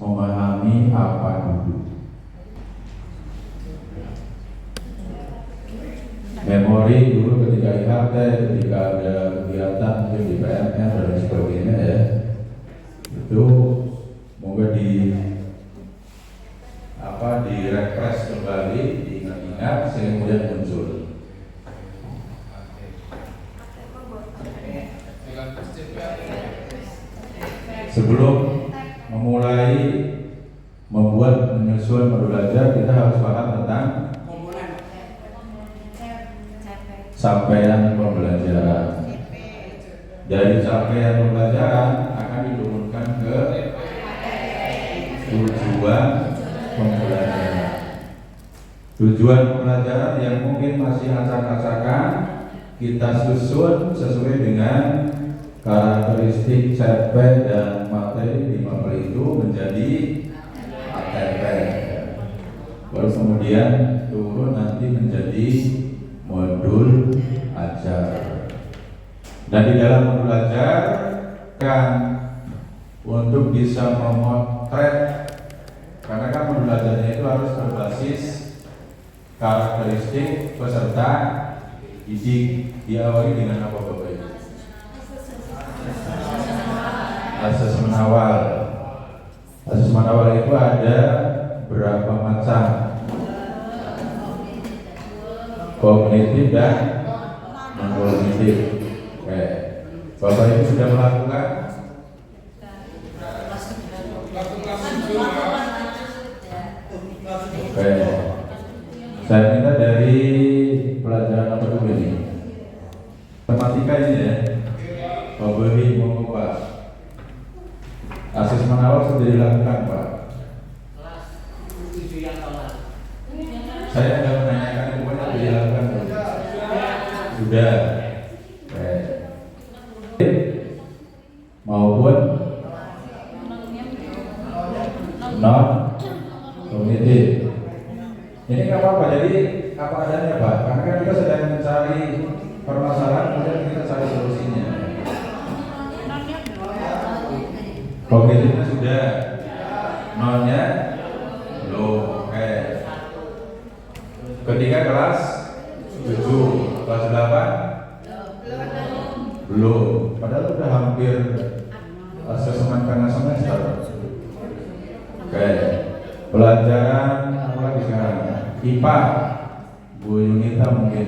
memahami apa dulu. Memori dulu ketika IHT, ketika ada kegiatan di PMR dan sebagainya ya, itu moga direfresh kembali, diingat-ingat sehingga kemudian muncul. Sebelum memulai membuat menyusun modul belajar, kita harus paham tentang capaian pembelajaran. Dari capaian pembelajaran akan diturunkan ke tujuan pembelajaran. Tujuan pembelajaran yang mungkin masih acak-acakan kita susun sesuai dengan karakteristik CP dan materi di mapel itu menjadi ATP. Baru kemudian turun nanti menjadi modul ajar. Dan di dalam modul ajar kan untuk bisa memotret, karena kan modul ajarnya itu harus berbasis karakteristik peserta didik. Diawali dengan apa Bapak Ibu? Asesmen awal. Asesmen awal itu ada berapa macam? Kognitif dan non-kognitif. Oke. Bapak Ibu sudah melakukan? Oke. Saya minta dari pelajaran apa dulu ini? Matematika ini ya. Bapak Ibu mau Pak. Asesmen awal sudah dilakukan Pak. Saya tidak menanyakan kepada dilakukan sudah maupun Pak, jadi apa adanya Pak, karena kan kita sedang mencari permasalahan, kemudian kita cari solusinya. Kognitifnya sudah, nolnya belum. Ketika kelas 7, kelas 8 belum. Padahal sudah hampir asesmen tengah semester. Oke. Pelajaran apa lagi sekarang? IPA, Bu Yunita mungkin.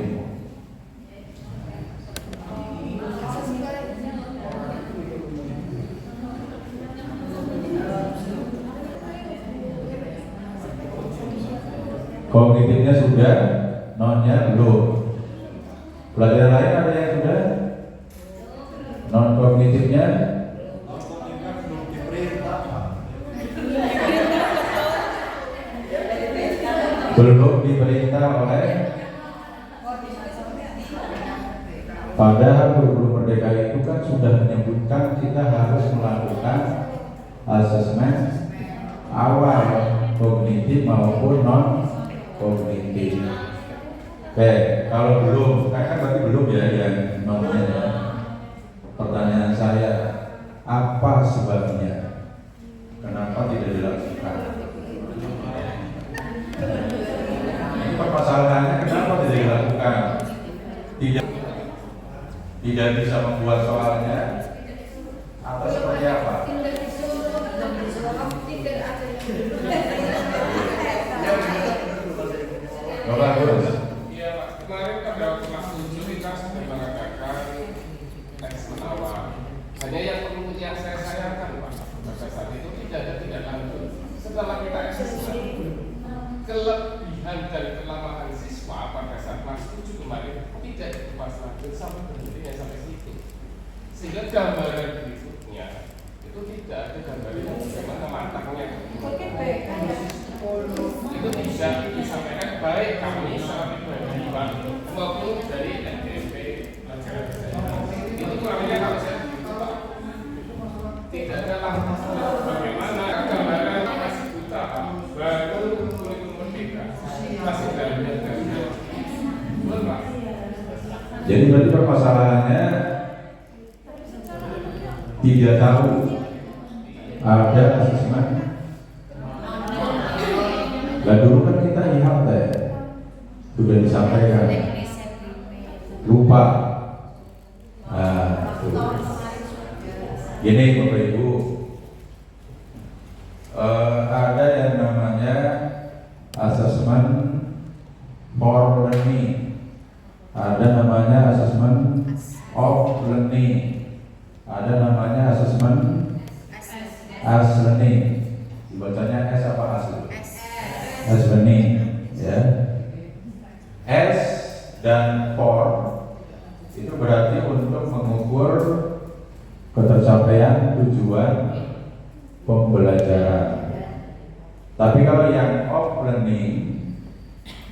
Kognitifnya sudah, nonnya belum. Pelajaran lain ada yang sudah? Non kognitifnya belum diperintah oleh. Padahal guru-guru merdeka itu kan sudah menyebutkan kita harus melakukan asesmen awal kognitif maupun non kognitif. Oke, kalau belum, kan berarti belum ya yang nonnya ya. Pertanyaan saya, apa sebabnya? Kenapa tidak dilakukan? Ini permasalahannya kenapa tidak dilakukan? Tidak bisa membuat soalnya atau seperti apa? Bapak Gus. Iya Pak, kemarin pada kelas 7 kita sudah mengadakan asesmen awal. Hanya yang saya sayangkan Pak, pada saat itu tidak ada tindak lanjut. Setelah kita asesmen, kelebihan dan kelemahan siswa pada saat kelas 7 kemarin tidak dikupas lanjut sampai berhentinya sampai situ. Sehingga gambaran berikutnya itu tidak ada gambaran yang bagaimana matangnya. Itu bisa disampaikan baik kami secara pribadi Pak maupun dari NDP. Itu kurangnya kalau saya begitu Pak, tidak ada langsung bagaimana gambaran masih buta Pak, baru kurikulum merdeka masih dalamnya betul Pak. Jadi berarti permasalahannya tidak tahu ada asesmen. Lah dulu kan kita IHT sudah disampaikan, lupa. Gini Bapak Ibu, ada yang namanya asesmen for learning, ada namanya asesmen of learning, ada namanya asesmen as learning. Dibacanya S apa as? S learning, ya. S dan for itu berarti untuk mengukur ketercapaian tujuan pembelajaran. Tapi kalau yang of learning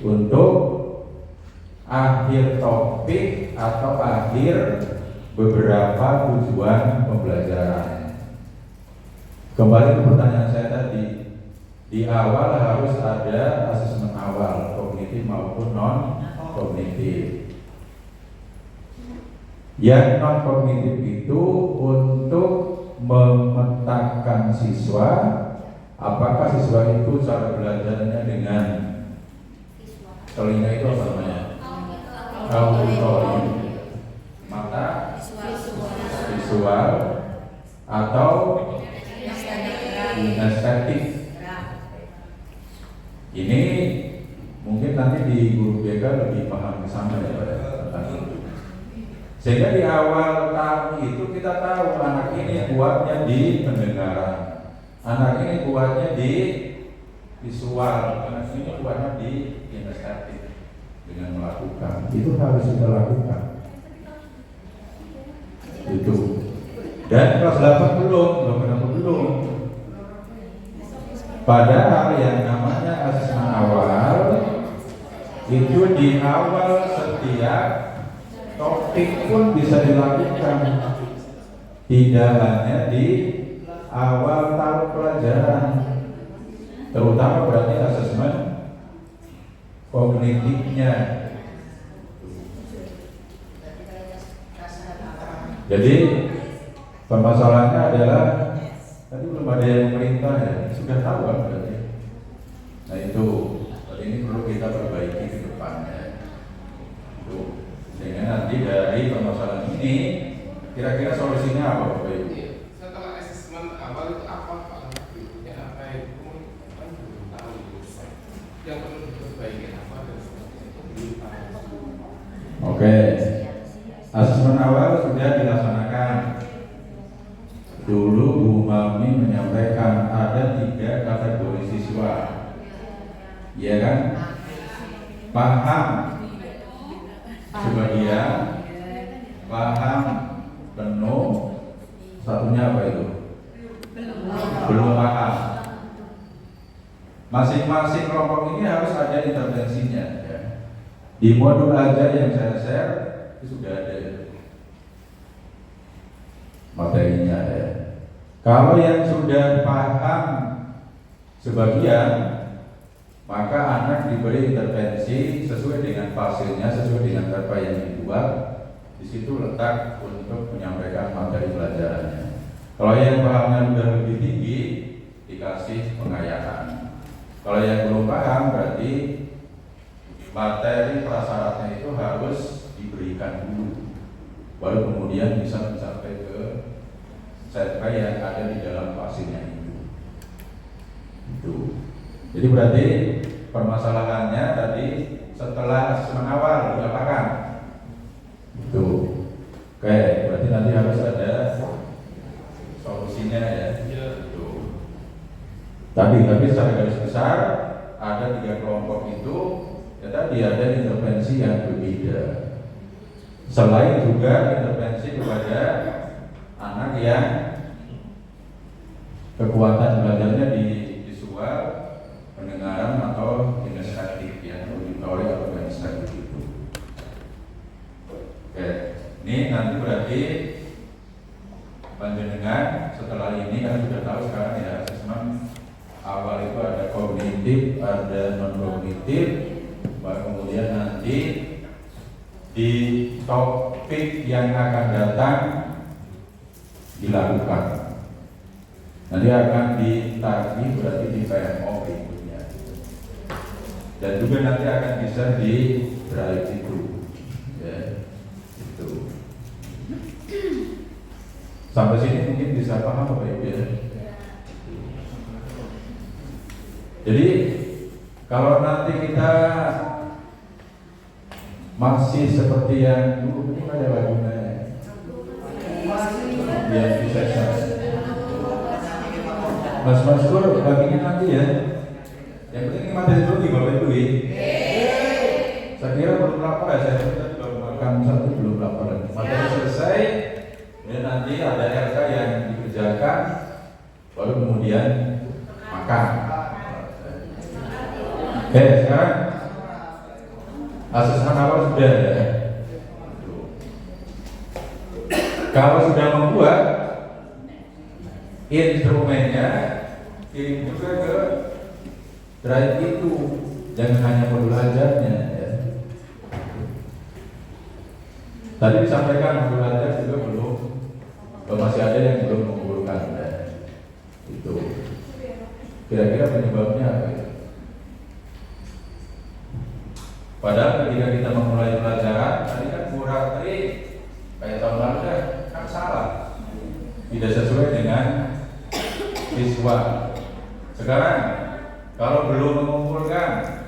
untuk akhir topik atau akhir beberapa tujuan pembelajaran. Kembali ke pertanyaan saya tadi, di awal harus ada asesmen awal kognitif maupun non kognitif. Yang non kognitif itu untuk memetakan siswa, apakah siswa itu cara belajarnya dengan telinga itu apa namanya? Auditori, mata, visual, atau kinestetik. Ini mungkin nanti di guru BK lebih paham ke sana ya Pak. Sehingga di awal tahun itu kita tahu anak ini kuatnya di pendengaran, anak ini kuatnya di visual, anak ini kuatnya di kinestetik. Dengan melakukan itu harus kita lakukan itu. Dan kelas 8 belum. Padahal yang namanya asesmen awal itu di awal setiap topik pun bisa dilakukan, tidak hanya di awal tahun pelajaran. Terutama berarti asesmen kognitifnya. Jadi permasalahannya adalah tadi belum ada yang memerintah ya, sudah tahu kan berarti. Nah itu, ini perlu kita perbaiki ke depannya. Itu, sehingga nanti dari permasalahan ini kira-kira solusinya apa Bapak Ibu? Setelah asesmen awal itu apa Pak? Berikutnya apa itu? Kan belum tahu itu. Yang perlu diperbaiki apa dan seterusnya itu belum tahu. Oke, asesmen awal sudah dilaksanakan. Dulu Bu Mami menyampaikan ada 3 kategori siswa, ya kan? Paham sebagian, paham penuh, satunya apa itu? Belum paham. Masing-masing kelompok ini harus ada intervensinya ya. Di modul ajar yang saya share itu sudah ada materinya ya. Kalau yang sudah paham sebagian, maka anak diberi intervensi sesuai dengan fasilnya, sesuai dengan apa yang dibuat. Di situ letak untuk menyampaikan materi pelajarannya. Kalau yang pahamnya sudah lebih tinggi, dikasih pengayaan. Kalau yang belum paham, berarti materi prasyaratnya itu harus diberikan dulu, baru kemudian bisa mencapai ke setback yang ada di dalam fasilnya itu. Jadi berarti permasalahannya tadi setelah asesmen awal diapakan? Itu. Oke, berarti nanti harus ada solusinya ya. Itu. Tapi secara garis besar ada 3 kelompok itu, ya tadi ada intervensi yang berbeda. Selain juga intervensi kepada anak yang kekuatan belajarnya di visual, pendengaran atau kinestetik ya, auditory atau kinestetik itu. Oke, ini nanti berarti panjenengan setelah ini kan sudah tahu sekarang ya, asesmen awal itu ada kognitif, ada non kognitif, baru kemudian nanti di topik yang akan datang dilakukan. Nanti akan ditagih berarti di PMO berikutnya. Dan juga nanti akan bisa di drive itu. Ya, itu. Sampai sini mungkin bisa paham Bapak Ibu ya. Jadi kalau nanti kita masih seperti yang dulu, ini ada lagunya yang bisa Mas Pur baginya nanti ya. Yang penting ini materi dulu di Bapak Ibu. Saya kira belum lapar ya, saya belum makan satu belum lapar. Materi selesai, dan nanti ada RK yang dikerjakan, baru kemudian makan. Oke, sekarang asesmen awal sudah ya. Kalau sudah membuat instrumennya, kirim juga ke drive itu, jangan hanya modul ajarnya ya. Tadi disampaikan modul ajar juga belum, masih ada yang belum mengumpulkan ya. Itu kira-kira penyebabnya apa ya? Padahal ketika kita memulai pelajaran, tadi kan murah kayak tahun lalu kan salah, tidak sesuai dengan siswa. Sekarang kalau belum mengumpulkan,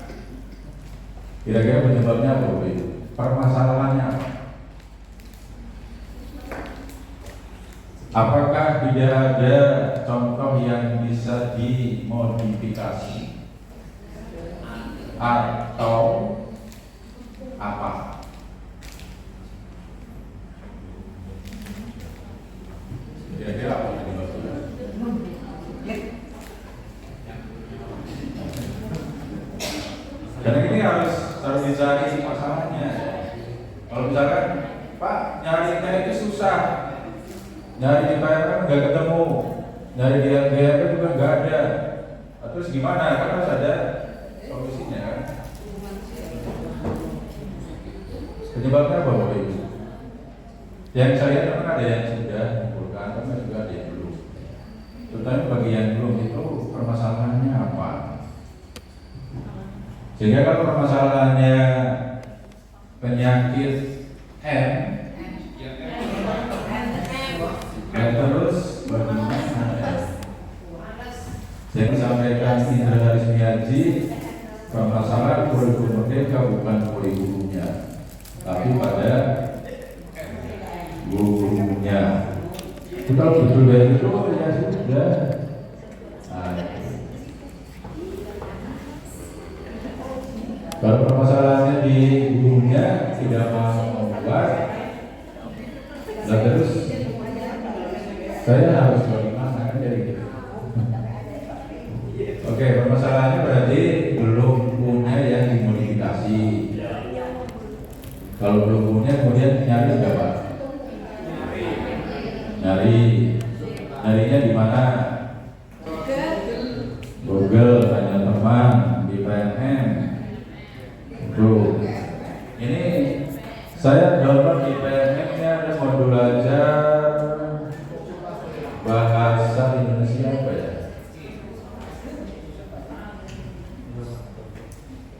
kira-kira penyebabnya apa Bu? Permasalahannya apa? Apakah tidak ada contoh yang bisa dimodifikasi atau apa? Kira-kira apa yang dimaksudkan? Dan ini harus dicari masalahnya. Kalau misalkan Pak nyarinya itu susah, nyari di PRM nggak ketemu, nyari di LGR juga nggak ada. Terus gimana? Kan harus ada solusinya kan? Penyebabnya apa Bapak Ibu? Yang saya lihat ada yang sudah mengumpulkan, tapi juga ada yang belum. Terutama bagi yang belum itu permasalahannya apa? Sehingga kalau permasalahannya penyakit M, ya terus bagaimana? Saya sampaikan Indra Harismiaji, permasalahan kurikulum merdeka bukan kurikulumnya, tapi pada gurunya. Itu kalau betul dari itu ya sudah. Nah, kalau permasalahannya di gurunya tidak mau membuat, dan terus saya harus bagaimana kan jadi gitu. Oke, permasalahannya berarti belum punya yang dimodifikasi. Kalau belum punya, kemudian nyari apa? Nyarinya di mana? Google, tanya teman, di PNN. Tuh, ini saya download di PNN-nya ada modul ajar bahasa Indonesia apa ya?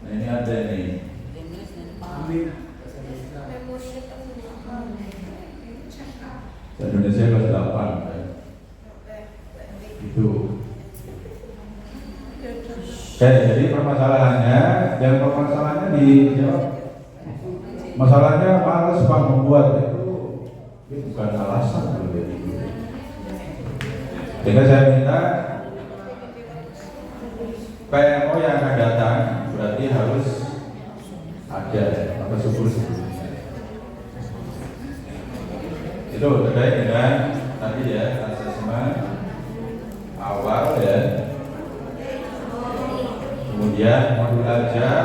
Nah, ini ada nih. Indonesia kelas 8 ya. Itu. Jadi permasalahannya dijawab. Masalahnya malas Pak membuat itu bukan alasan kalau jadi gitu. Sehingga saya minta PMO yang akan datang berarti harus ada apa sebelumnya. Itu terkait dengan tadi ya asesmen awal ya, kemudian modul ajar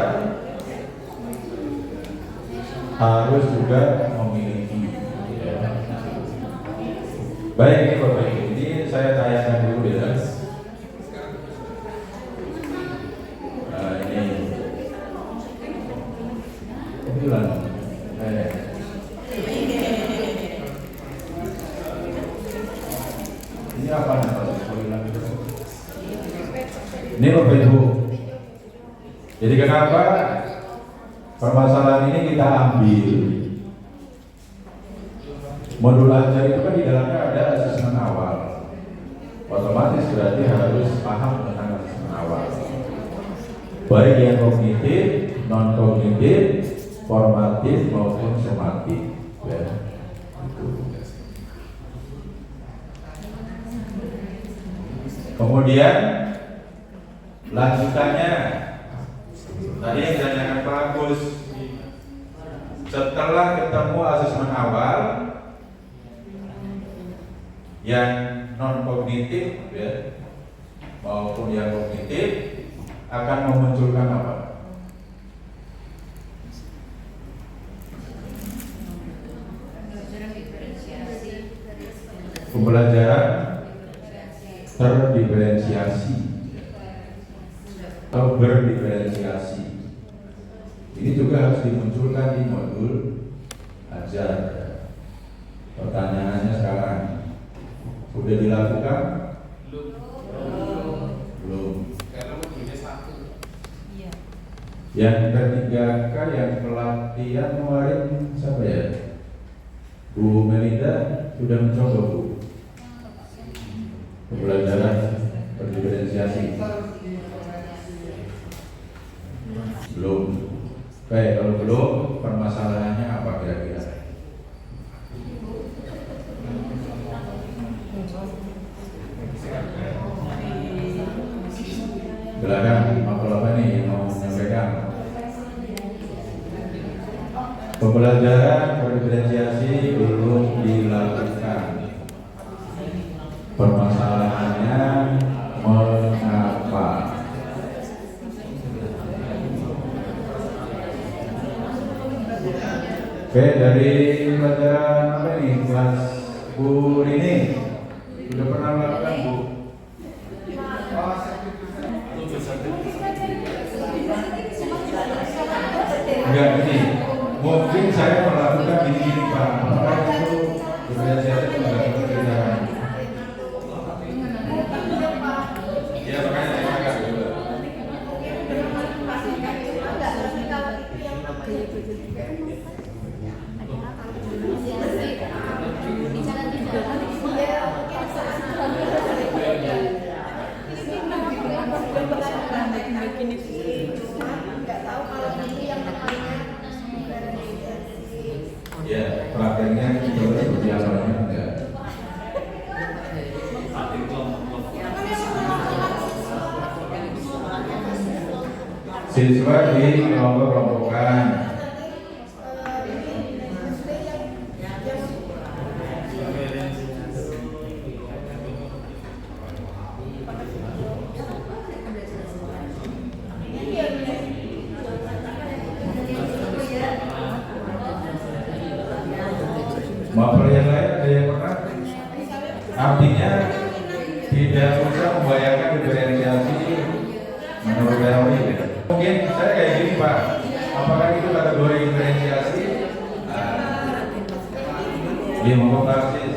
harus juga memiliki ya. Baik, ini Bapak Ibu, ini saya tayangkan dulu ya. Nah, ini ulang. Ini apa nih? Ini Bapak Ibu. Jadi kenapa permasalahan ini kita ambil? Modul ajar itu kan di dalamnya ada asesmen awal. Otomatis berarti harus paham tentang asesmen awal. Baik yang kognitif, non kognitif, formatif maupun somatik. Ya. Kemudian lanjutannya tadi yang ditanyakan Pak Agus, setelah ketemu asesmen awal yang non kognitif ya, maupun yang kognitif akan memunculkan apa? Pembelajaran terdiferensiasi atau berdiferensiasi. Ini juga harus dimunculkan di modul ajar. Pertanyaannya sekarang, sudah dilakukan? Belum. Karena modulnya 1. Yang ketiga yang pelatihan kemarin siapa ya? Bu Melinda sudah mencoba Bu pembelajaran berdiferensiasi. Belum. Baik, kalau belum, permasalahannya apa kira-kira? Silakan, makhluk apa nih yang mau menyampaikan? Pembelajaran berdiferensiasi belum dilakukan. Permasalahannya mengapa? Oke, dari pelajaran apa nih? Kelas Bu Rini sudah pernah melakukan Bu? Enggak, ini mungkin saya Siswa di kelompok-kelompokan. Maupun yang lain ada yang pernah? Artinya tidak usah membayangkan diferensiasi menurut teori. Mungkin saya kayak gini Pak, apakah itu kategori diferensiasi? Dia mau praksis.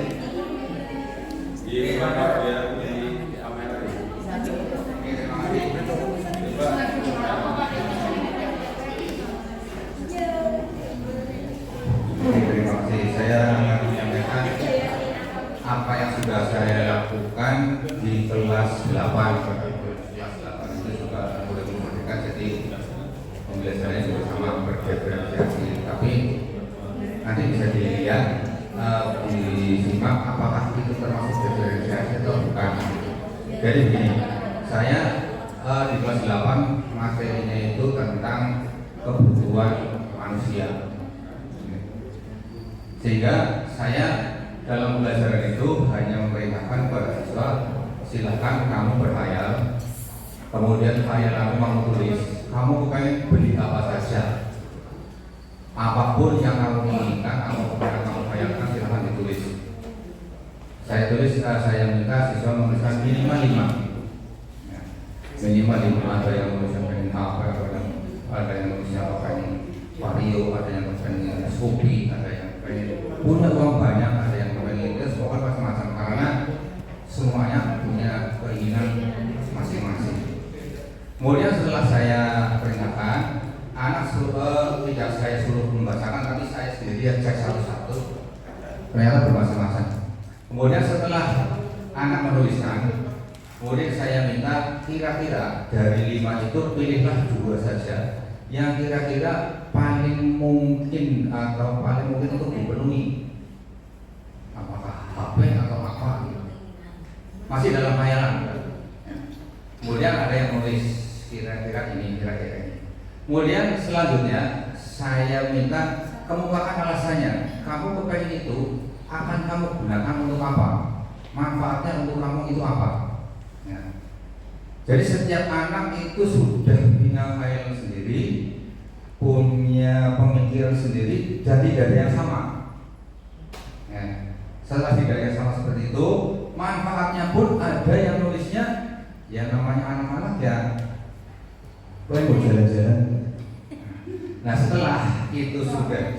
Iya Pak, biar di kamera. Terima kasih. Saya akan menyampaikan apa yang sudah saya lakukan di kelas 8. Kelas 8 itu juga mulai memperhatikan, jadi pembelajarannya juga sama berdiferensiasi. Tapi nanti bisa dilihat, disimak apakah itu termasuk diferensiasi atau bukan. Jadi begini, saya di kelas 8 materinya itu tentang kebutuhan manusia. Sehingga saya dalam pembelajaran itu hanya memerintahkan kepada siswa, silahkan kamu berhayal, kemudian hayalanmu kamu tulis, kamu pengen beli apa saja, apapun yang kamu inginkan, apapun yang kamu hayalkan, silahkan ditulis. Saya tulis, saya minta siswa menuliskan minimal 5. Ya. Minimal 5, ada yang menuliskan pengen apa, ada yang menulisnya pengen Vario, ada yang pengen Scoopy, ada yang punya uang banyak, ada yang pengen itu, pokoknya macam-macam, karena semuanya punya keinginan masing-masing. Kemudian setelah saya perintahkan, anak tidak saya suruh membacakan, tapi saya sendiri yang cek satu-satu, ternyata bermacam-macam. Kemudian setelah anak menuliskan, kemudian saya minta kira-kira dari 5 itu pilihlah 2 saja yang kira-kira paling mungkin atau paling mungkin untuk dipenuhi, apakah HP atau apa, masih dalam khayalan. Kemudian ada yang nulis kira-kira ini, kira-kira ini. Kemudian selanjutnya saya minta kemukakan alasannya, kamu kepengen itu akan kamu gunakan untuk apa, manfaatnya untuk kamu itu apa. Ya. Jadi setiap anak itu sudah punya khayalan sendiri, punya pemikiran sendiri, jadi dari yang sama. Ya. Setelah tidak yang sama seperti itu, manfaatnya pun ada yang nulisnya, yang namanya anak-anak ya, mau jalan-jalan. Nah setelah itu sudah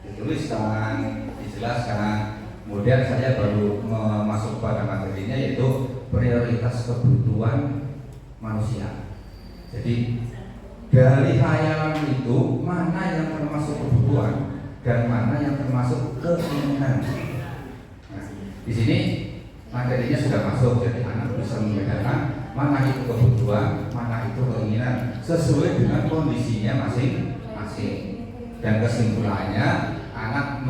dituliskan, dijelaskan, kemudian saya baru masuk pada materinya, yaitu prioritas kebutuhan manusia. Jadi dari khayalan itu mana yang termasuk kebutuhan dan mana yang termasuk keinginan. Nah, di sini materinya sudah masuk, jadi anak bisa membedakan mana itu kebutuhan, mana itu keinginan sesuai dengan kondisinya masing-masing. Dan kesimpulannya anak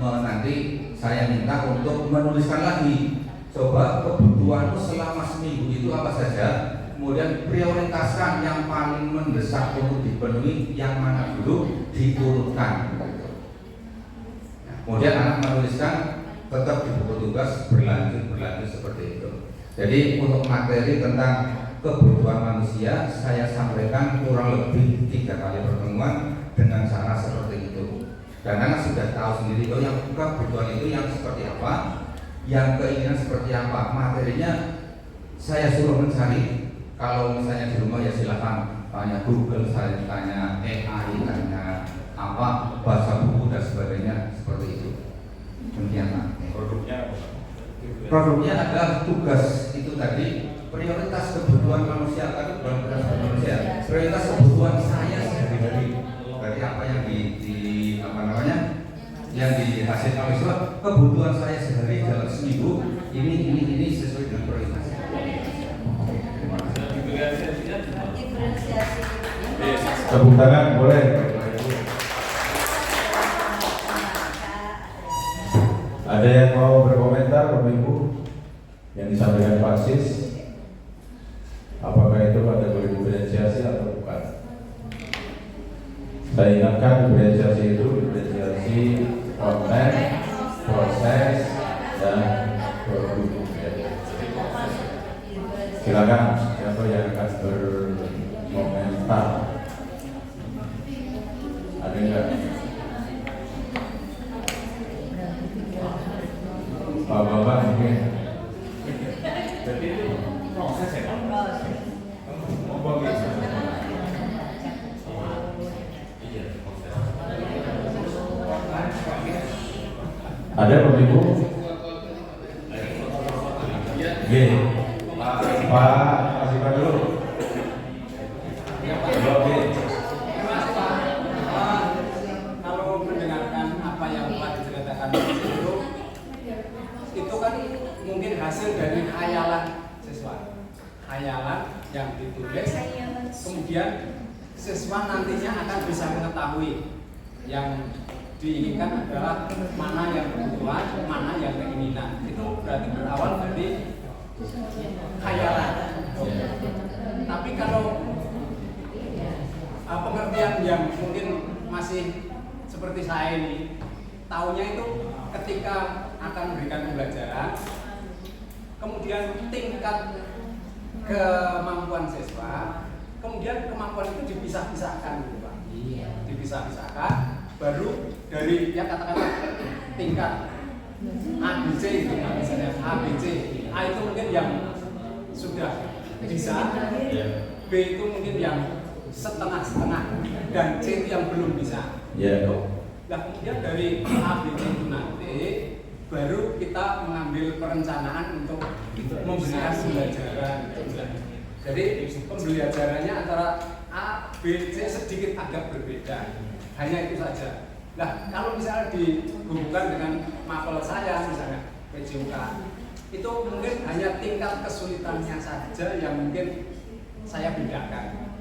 nanti saya minta untuk menuliskan lagi, coba kebutuhanmu selama seminggu itu apa saja, kemudian prioritaskan yang paling mendesak untuk dipenuhi yang mana dulu, diurutkan. Kemudian anak menuliskan tetap di buku tugas berlanjut seperti itu. Jadi untuk materi tentang kebutuhan manusia saya sampaikan kurang lebih 3 kali pertemuan dengan cara seperti itu. Dan anak sudah tahu sendiri kalau yang kebutuhan itu yang seperti apa, yang keinginan seperti apa. Materinya saya suruh mencari. Kalau misalnya di rumah ya silakan tanya Google, saya tanya AI, tanya apa, bahasa buku dan sebagainya seperti itu. Demikian. Produknya apa? Produknya adalah tugas itu tadi, prioritas kebutuhan manusia, kan bukan prioritas kebutuhan manusia, prioritas kebutuhan saya sehari-hari. Berarti apa yang yang dihasilkan oleh siswa, kebutuhan saya sehari dalam seminggu ini sesuai dengan prioritas. Tepuk tangan boleh. Ada yang mau berkomentar, Bapak Ibu, yang disampaikan Pak Sis? Apakah Saya ingatkan diferensiasi itu diferensiasi konten, proses, dan produk. Ya. Silakan siapa yang akan berkomentar. Ada enggak? Pak Bapak mungkin. Jadi itu proses ya Pak? Ada Bapak Ibu? Oke. Pak, kasih Pak dulu. Oke. Kalau mendengarkan apa yang Pak diceritakan itu kan mungkin hasil dari khayalan siswa, khayalan yang ditulis, kemudian siswa nantinya akan bisa mengetahui yang diinginkan adalah mana yang kebutuhan, mana yang keinginan. Itu berarti berawal dari khayalan. Tapi kalau pengertian yang mungkin masih seperti saya ini, tahunya itu ketika akan memberikan pembelajaran, kemudian tingkat kemampuan siswa, kemudian kemampuan itu dipisah-pisahkan gitu Pak. Dipisah-pisahkan, baru dari ya katakanlah tingkat ABC gitu Pak, misalnya ABC, A itu mungkin yang sudah bisa, B itu mungkin yang setengah-setengah, dan C itu yang belum bisa. Nah kemudian dari ABC itu nanti baru kita mengambil perencanaan untuk memberikan pembelajaran. Jadi pembelajarannya antara A, B, C sedikit agak berbeda, hanya itu saja. Nah kalau misalnya dihubungkan dengan mapel saya misalnya PJUK, itu mungkin hanya tingkat kesulitannya saja yang mungkin saya bedakan.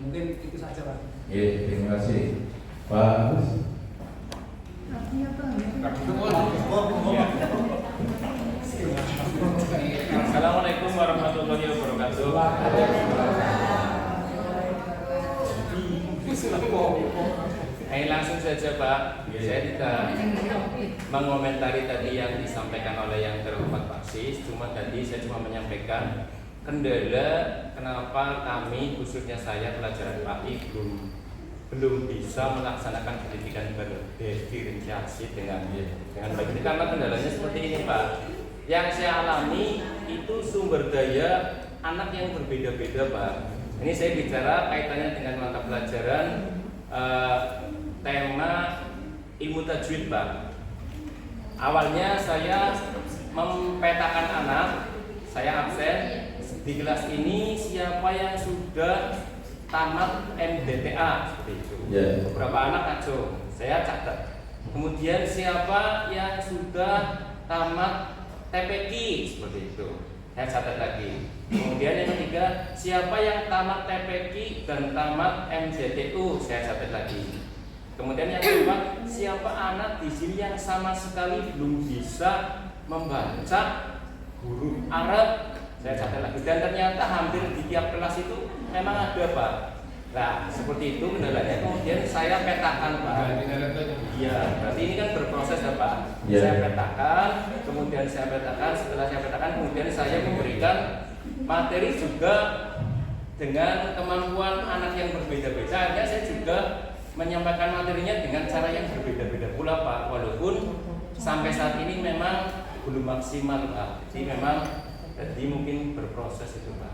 Mungkin itu saja Pak. Terima kasih Pak Agus. Assalamualaikum warahmatullahi wabarakatuh. Langsung saja Pak, saya tidak mengomentari tadi yang disampaikan oleh yang terhormat Pak Sis. Tadi saya cuma menyampaikan kendala kenapa kami khususnya saya pelajaran PAI belum bisa melaksanakan pendidikan berdiferensiasi dengan baik. Ini karena kendalanya seperti ini Pak. Yang saya alami itu sumber daya anak yang berbeda-beda Pak. Ini saya bicara kaitannya dengan mata pelajaran tema ilmu tajwid Pak. Awalnya saya mempetakan anak, saya absen di kelas ini siapa yang sudah tamat MDTA seperti itu. Beberapa anak aco, saya catat. Kemudian siapa yang sudah tamat TPQ seperti itu, saya catat lagi. Kemudian yang ketiga, siapa yang tamat TPQ dan tamat MJTU, saya catat lagi. Kemudian yang kedua, siapa anak di sini yang sama sekali belum bisa membaca huruf Arab, saya catat lagi. Dan ternyata hampir di tiap kelas itu memang ada Pak. Nah seperti itu kendalanya. Kemudian saya petakan Pak. Iya, berarti ini kan berproses ya Pak. Saya petakan, kemudian saya petakan. Setelah saya petakan, kemudian saya memberikan materi juga dengan kemampuan anak yang berbeda-beda. Akhirnya saya juga menyampaikan materinya dengan cara yang berbeda-beda pula Pak. Walaupun sampai saat ini memang belum maksimal Pak. Jadi mungkin berproses itu Pak.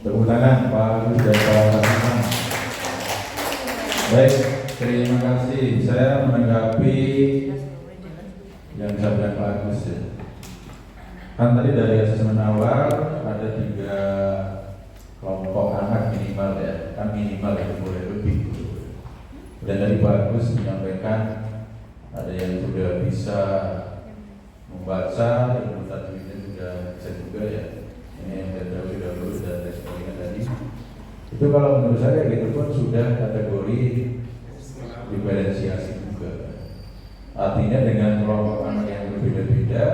Tepuk tangan Pak Agus dan Pak Rasman. Baik, terima kasih. Saya menanggapi yang disampaikan Pak Agus ya. Kan tadi dari asesmen awal ada 3 kelompok anak minimal ya, kan minimal itu boleh lebih. Dan dari Pak Agus menyampaikan ada yang sudah bisa membaca, ilmu tajwidnya sudah bisa juga ya. Ini yang sudah lulus dan lain sebagainya tadi. Itu kalau menurut saya gitu pun sudah kategori diferensiasi juga. Artinya dengan kelompok anak yang berbeda-beda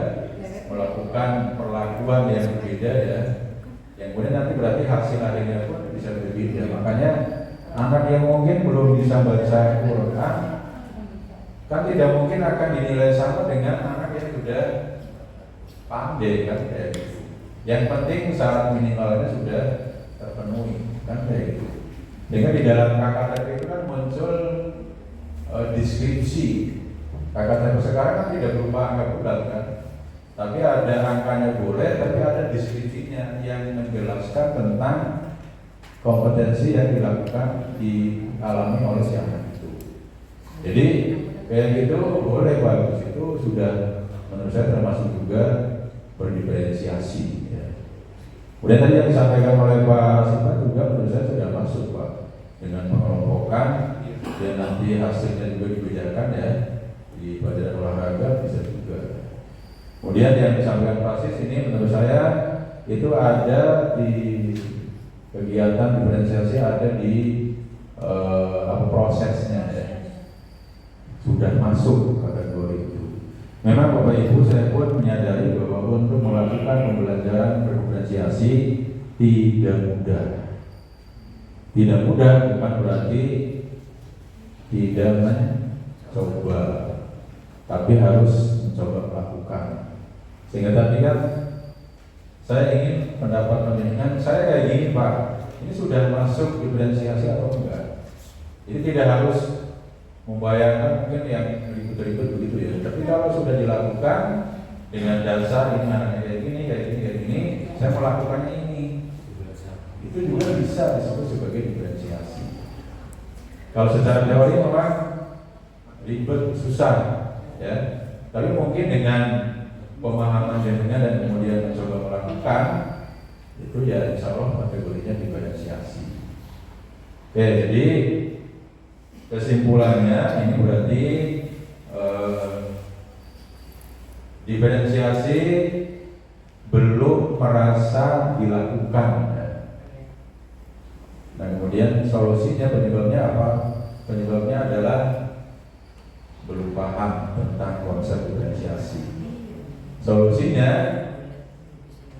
melakukan perlakuan yang berbeda ya, yang kemudian nanti berarti hasil akhirnya pun bisa berbeda. Makanya anak yang mungkin belum bisa baca Quran kan tidak mungkin akan dinilai sama dengan anak yang sudah pandai kan kayak gitu. Yang penting syarat minimalnya sudah terpenuhi kan kayak gitu. Sehingga di dalam KKTP itu kan muncul deskripsi. KKTP sekarang kan tidak berupa angka bulat kan, tapi ada angkanya boleh, tapi ada deskripsinya yang menjelaskan tentang kompetensi yang dilakukan dialami oleh si anak itu. Jadi kayak gitu boleh bagus, itu sudah menurut saya termasuk juga berdiferensiasi. Ya. Kemudian tadi yang disampaikan oleh Pak Sifat juga menurut saya sudah masuk Pak, dengan mengelompokkan dan nanti hasilnya juga dibedakan ya di pelajaran olahraga bisa juga. Kemudian yang disampaikan Pak Sis ini menurut saya itu ada di kegiatan diferensiasi, ada di prosesnya ya. Sudah masuk kategori itu. Memang Bapak Ibu saya pun menyadari bahwa untuk melakukan pembelajaran berdiferensiasi tidak mudah. Tidak mudah bukan berarti tidak mencoba, tapi harus mencoba melakukan. Sehingga tadi kan saya ingin pendapat penjenengan, saya kayak gini Pak, ini sudah masuk diferensiasi atau enggak? Jadi tidak harus membayangkan mungkin yang ribut-ribut begitu ya. Tapi kalau sudah dilakukan dengan dasar ini anaknya kayak gini, saya melakukannya ini, itu juga bisa disebut sebagai diferensiasi. Kalau secara teori memang ribet, susah, ya. Tapi mungkin dengan pemahaman jenengan dan kemudian mencoba melakukan, itu ya insya Allah kategorinya diferensiasi. Oke, jadi kesimpulannya ini berarti diferensiasi belum merasa dilakukan. Nah kemudian solusinya, penyebabnya apa? Penyebabnya adalah belum paham tentang konsep diferensiasi. Solusinya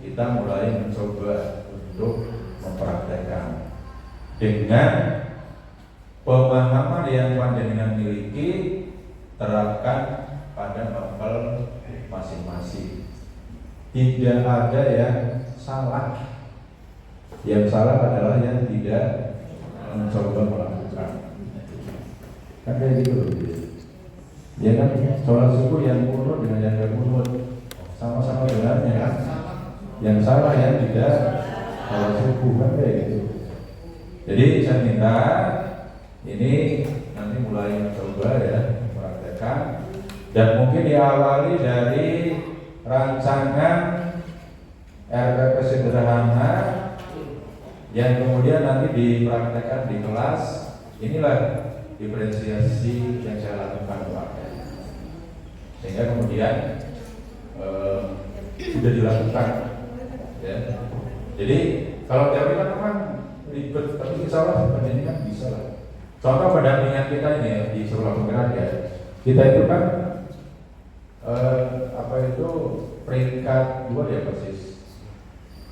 kita mulai mencoba untuk mempraktekkan dengan pemahaman yang panjenengan miliki, terapkan pada mapel masing-masing. Tidak ada yang salah. Yang salah adalah yang tidak mencoba melakukan. Kan kayak gitu loh. Ya kan, sholat subuh yang kunut dengan yang tidak kunut sama-sama benar ya kan? Yang salah yang tidak sholat subuh kan kayak gitu. Jadi saya minta ini nanti mulai mencoba ya, praktekkan, dan mungkin diawali dari rancangan RPP sederhana yang kemudian nanti dipraktekkan di kelas. Inilah diferensiasi yang saya lakukan Pak. Sehingga kemudian sudah dilakukan ya. Jadi kalau teori kan memang ribet, tapi insya Allah seperti ini kan bisa lah. Contoh pendampingan kita ini ya, di sekolah penggerak ya, kita itu kan peringkat 2 ya persis,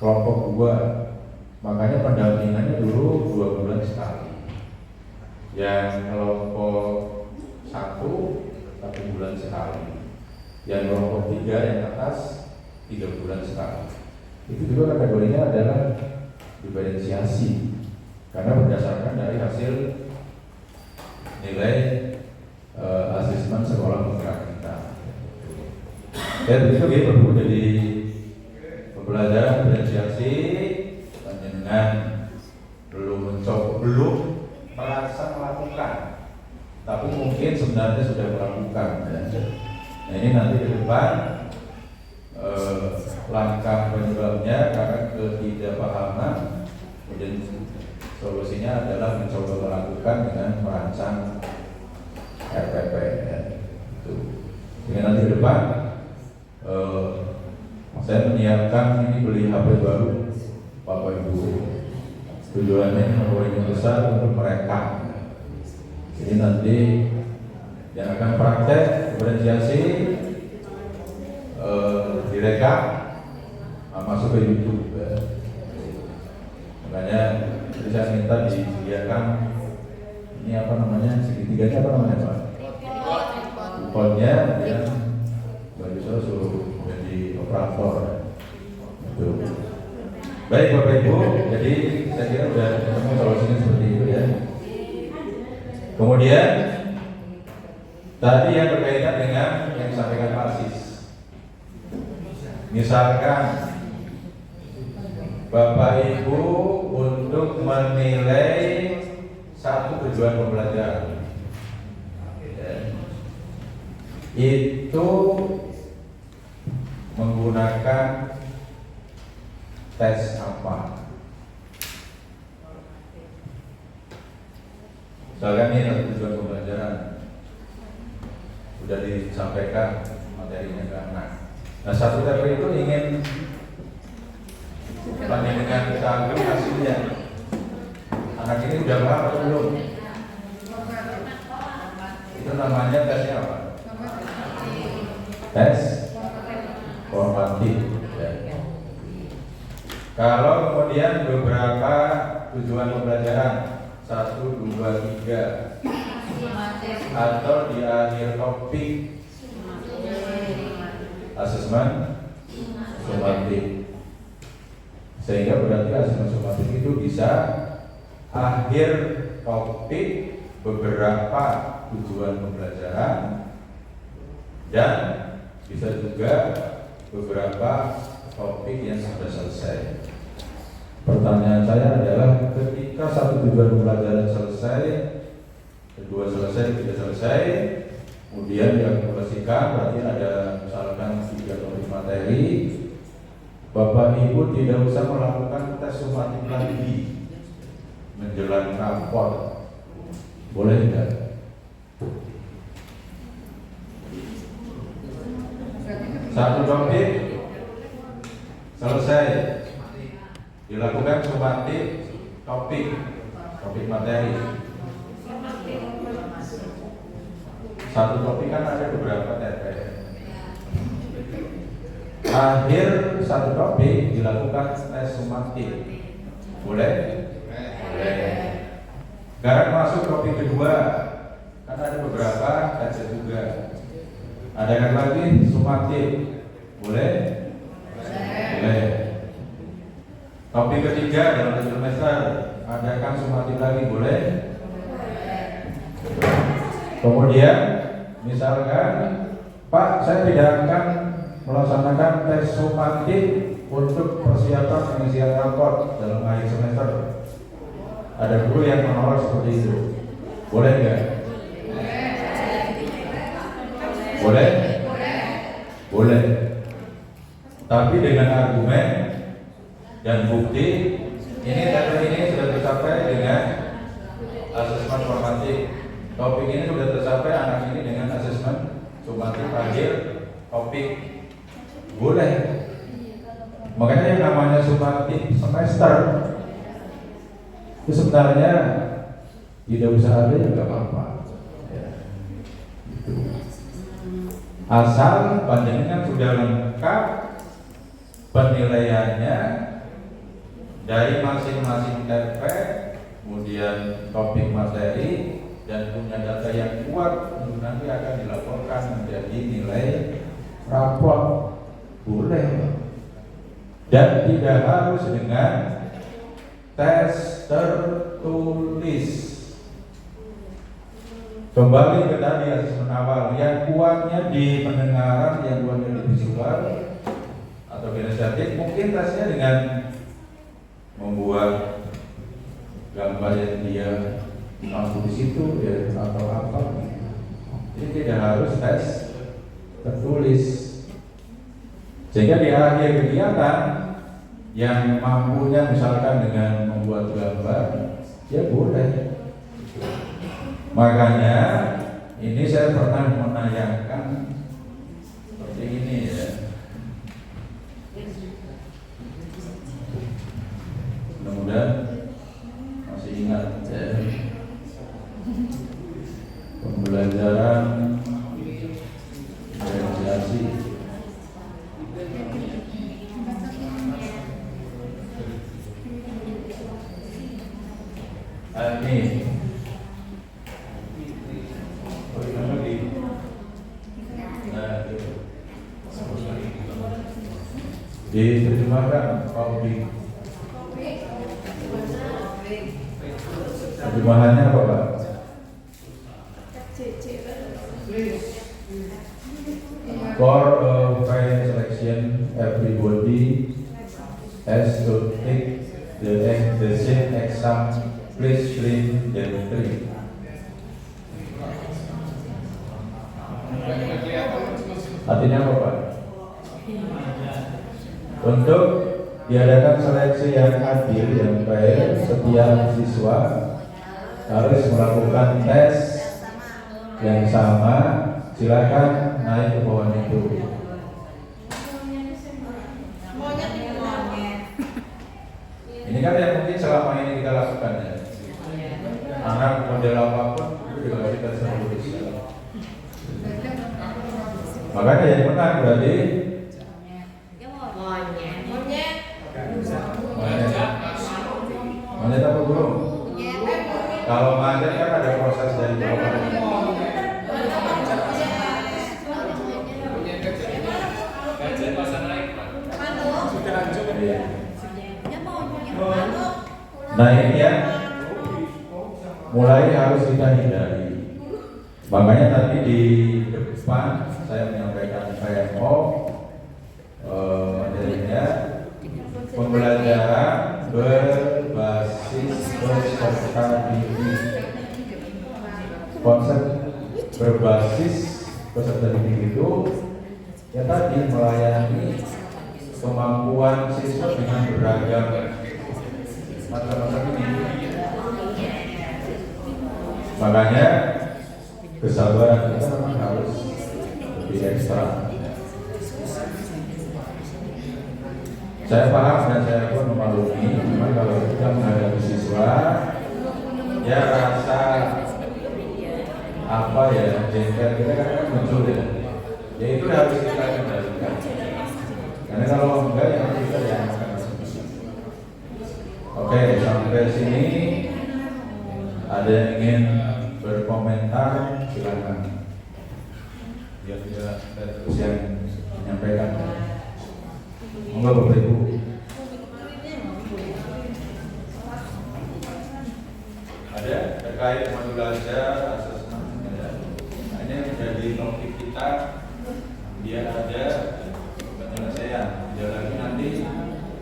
kelompok 2. Makanya pendampingannya dulu 2 bulan sekali. Yang kelompok 1 bulan sekali. Yang kelompok 3 yang atas 3 bulan sekali. Itu juga kategorinya adalah diferensiasi, karena berdasarkan dari hasil nilai asesmen sekolah penggerak kita. Dan begitu kita perlu jadi pembelajaran diferensiasi, dengan belum merasa melakukan, tapi mungkin sebenarnya sudah melakukan. Nah ini nanti ke depan langkah penyebabnya karena ketidakpahaman, kemudian solusinya adalah mencoba melakukan dengan merancang RPP ya. Dengan nanti ke depan saya menyiapkan ini beli HP baru Bapak Ibu. Tujuannya yang besar untuk mereka. Jadi nanti yang akan praktek diferensiasi direkam masuk ke YouTube. Makanya saya minta disediakan ini apa namanya, segitiganya apa namanya Pak? Tripodnya, kemudian Mbak Yusra suruh jadi operator. Tuh. Baik Bapak Ibu, jadi saya kira sudah ketemu solusinya seperti itu ya. Kemudian tadi yang berkaitan dengan yang disampaikan Pak Sis. Misalkan Bapak Ibu untuk menilai satu tujuan pembelajaran itu menggunakan tes apa? Misalkan ini adalah tujuan pembelajaran, sudah disampaikan materinya ke anak. Nah, satu TP itu ingin bandingkan ketahuan hasilnya. Anak ini udah paham atau belum? Itu namanya tesnya apa? Tes formatif. Ya. Kalau kemudian beberapa tujuan pembelajaran 1, 2, 3 atau di akhir topik asesmen sumatif, sehingga berarti asesmen sumatif itu bisa akhir topik beberapa tujuan pembelajaran dan bisa juga beberapa topik yang sudah selesai. Pertanyaan saya adalah ketika satu tujuan pembelajaran selesai, kedua selesai, ketiga selesai, kemudian diakumulasikan, berarti ada misalkan 3 topik materi, Bapak Ibu tidak usah melakukan tes sumatif lagi menjelang rapor, boleh tidak? Satu topik selesai, dilakukan sumatif topik materi. Satu topik kan ada beberapa TP. Akhir satu topik dilakukan tes sumatif. Boleh? Boleh. Sekarang masuk topik kedua, kan ada beberapa tes juga. Adakan lagi sumatif. Boleh? Boleh. Topik ketiga dalam semester, adakan sumatif lagi. Boleh? Kemudian misalkan, Pak, saya tidak akan melaksanakan tes sumatif untuk persiapan pengisian rapor dalam akhir semester. Ada guru yang menolak seperti itu. Boleh nggak? Boleh? Boleh. Tapi dengan argumen dan bukti ini data ini sudah tercapai dengan asesmen formatif. Topik ini sudah tercapai anak ini dengan asesmen sumatif akhir topik. Boleh. Makanya yang namanya sumatif semester itu sebenarnya tidak usah ada ya nggak apa-apa. Ya. Gitu. Asal panjenengan sudah lengkap penilaiannya dari masing-masing TP, kemudian topik materi, dan punya data yang kuat untuk nanti akan dilaporkan menjadi nilai rapor. Boleh. Dan tidak harus dengan tes tertulis. Kembali ke tadi asesmen awal, yang kuatnya di pendengaran, yang kuatnya di visual atau kinestetik, mungkin tesnya dengan membuat gambar yang dia mampu di situ ya, atau apa. Jadi tidak harus tes tertulis. Sehingga di akhir kegiatan yang mampunya misalkan dengan membuat gambar, ya boleh. Makanya ini saya pernah menayangkan seperti ini ya. Mudah-mudahan masih ingat ya. Pembelajaran realisasi. ini. Oh, yang lagi. Nah, itu. Diterjemahkan Pak Ubi. Terjemahannya apa Pak? For a fair selection, everybody has to take the same exam, please clean the tree. Artinya apa Pak? Untuk diadakan seleksi yang adil dan fair, setiap siswa harus melakukan tes yang sama. Silakan naik ke pohon itu. Ini kan yang mungkin selama ini kita lakukan ya. Anak model apapun itu juga kita tulis. Makanya yang menang berarti monyet apa burung? Kalau monyet kan ada proses dari bawah. Nah ini ya, mulai harus kita hindari. Makanya tadi di depan saya menyampaikan PMO materinya pembelajaran berbasis peserta didik. Konsep berbasis peserta didik itu ya tadi melayani kemampuan siswa dengan beragam macam-macam ini. Makanya kesabaran kita memang harus lebih ekstra. Saya paham dan saya pun memaklumi, memang kalau kita menghadapi siswa, ya rasa apa ya jengkel kita kan muncul ya. Ya itu harus kita kendalikan. Karena kalau enggak ya kita yang akan. Oke, sampai sini ada yang ingin berkomentar, silakan. Biar tidak terus yang menyampaikan. Monggo Bapak Ibu. Ada terkait modul belajar asesmen ada. Nah, ini menjadi topik kita biar ada penyelesaian. Biar lagi nanti.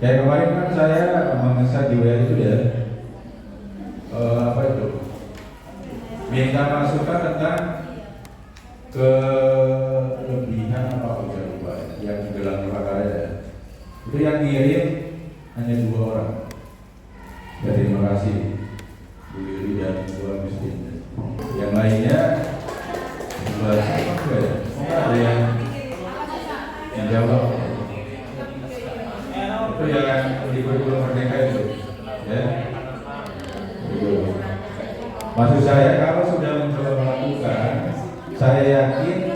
Kayak kemarin kan saya mengesah di WA itu ya, apa itu? Minta masukan tentang kelebihan apa udah lupa yang gelang prakarya. Itu yang ngirim hanya 2 orang. Ya, terima kasih Bu Lili dan Bu Agustin. Yang lainnya ada yang jawab. Itu yang di kurikulum merdeka itu, ya. Maksud saya kalau sudah mencoba melakukan, saya yakin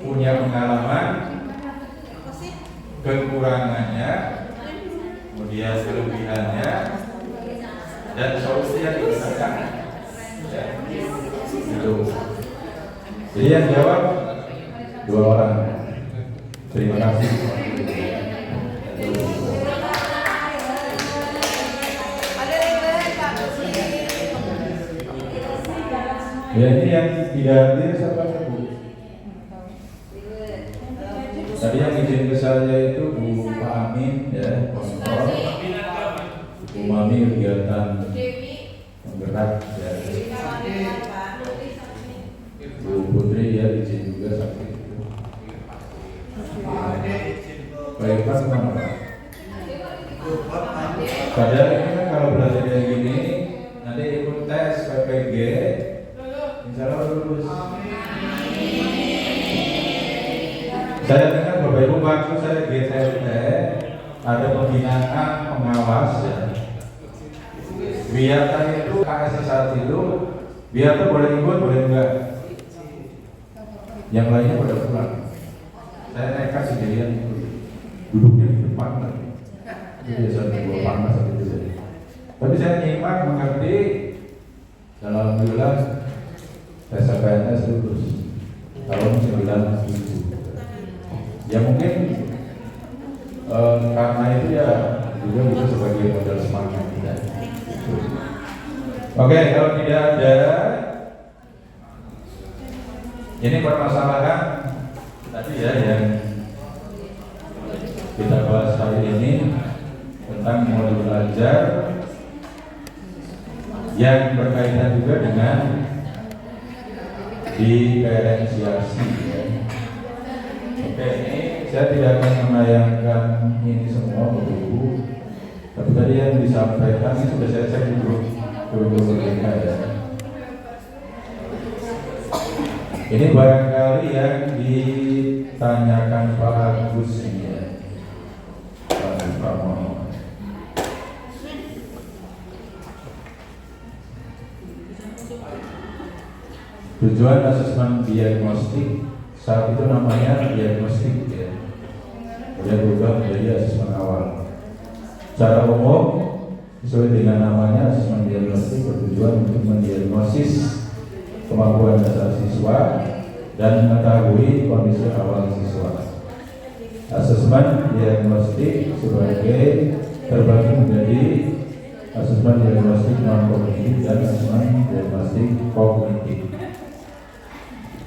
punya pengalaman, kekurangannya, kemudian kelebihannya, dan solusi yang digunakan. Ya. Itu. Jadi yang jawab 2 orang. Terima kasih. Ya ini yang tidak hadir siapa Bu? Tadi yang izin ke saya itu Bu Pak Amin ya, kontrol. Bu Mami kegiatan penggerak ya. Bu Putri ya izin juga saksi itu. Baik Pak, kemana Pak? Padahal ini kan kalau belajar kayak gini nanti ikut tes PPG, insya Allah lulus. Saya dengar Bapak Ibu waktu saya GTT ada pembinaan pengawas ya. Biar itu KS saat itu biar boleh ikut boleh enggak. Yang lainnya pada pulang. Saya nekat sendirian itu duduknya di depan lagi. Itu biasa bawa panas itu. Tapi saya nyimak mengerti Dan alhamdulillah SPNS lulus tahun 97. Ya mungkin karena itu ya juga bisa sebagai modal semangat kita. Oke, kalau tidak ada ini permasalahan tadi ya yang kita bahas hari ini tentang modul belajar yang berkaitan juga dengan diferensiasi ya. Oke, ini saya tidak akan menayangkan ini semua Ibu, tapi tadi yang disampaikan ini sudah saya cek di grup mereka ya. Ini barangkali yang ditanyakan Pak Agus ini ya, Pak Pramono. Tujuan asesmen diagnostik saat itu namanya diagnostik ya, kemudian berubah menjadi asesmen awal. Secara umum sesuai dengan namanya asesmen diagnostik bertujuan untuk mendiagnosis kemampuan dasar siswa dan mengetahui kondisi awal siswa. Asesmen diagnostik sebagai terbagi menjadi asesmen diagnostik non kognitif dan asesmen diagnostik kognitif.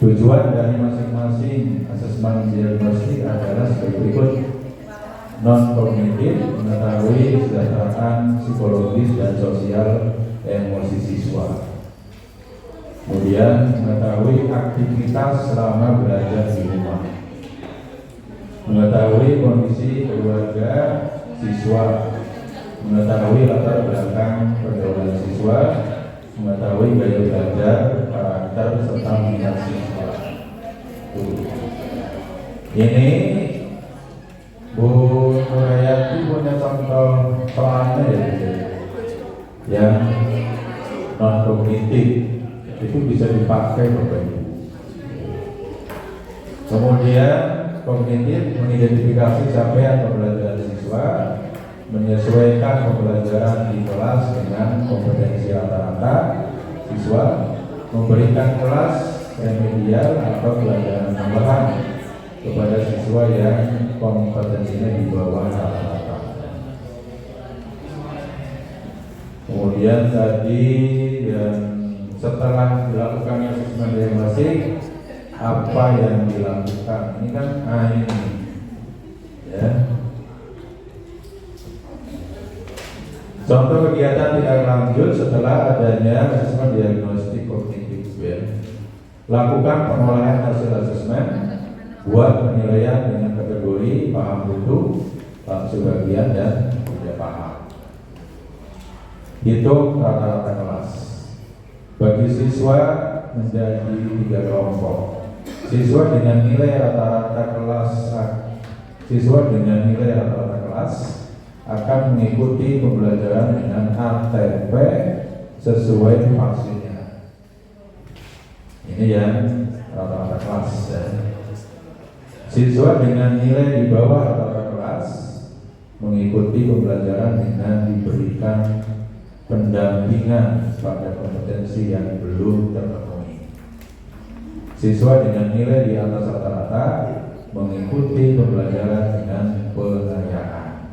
Tujuan dari masing-masing asesmen diagnostik adalah sebagai berikut: non kognitif, mengetahui kesejahteraan psikologis dan sosial emosi siswa. Kemudian mengetahui aktivitas selama belajar di rumah, mengetahui kondisi keluarga siswa, mengetahui latar belakang pergaulan siswa, mengetahui gaya belajar, karakter serta minat siswa. Ini Bu Nurayati punya contoh soalnya ya, yang non kognitif itu bisa dipakai Bapak Ibu. Kemudian kognitif mengidentifikasi capaian pembelajaran siswa, menyesuaikan pembelajaran di kelas dengan kompetensi rata-rata siswa, memberikan kelas remedial atau pelajaran tambahan kepada siswa yang kompetensinya di bawah rata-rata. Kemudian tadi yang setelah dilakukan asesmen diagnostik, apa yang dilakukan? Ini kan ini ya. Contoh kegiatan tidak lanjut setelah adanya asesmen diagnostik kognitif ya. Lakukan pengolahan hasil asesmen, buat penilaian dengan kategori paham butuh, sebagian dan tidak paham. Hitung rata-rata kelas. Bagi siswa menjadi 3 kelompok. Siswa dengan nilai rata-rata kelas akan mengikuti pembelajaran dengan ATP sesuai vaksinnya. Ini yang rata-rata kelas ya. Siswa dengan nilai di bawah rata-rata kelas mengikuti pembelajaran dengan diberikan pendampingan pada kompetensi yang belum terpenuhi. Siswa dengan nilai di atas rata-rata mengikuti pembelajaran dengan pengayaan.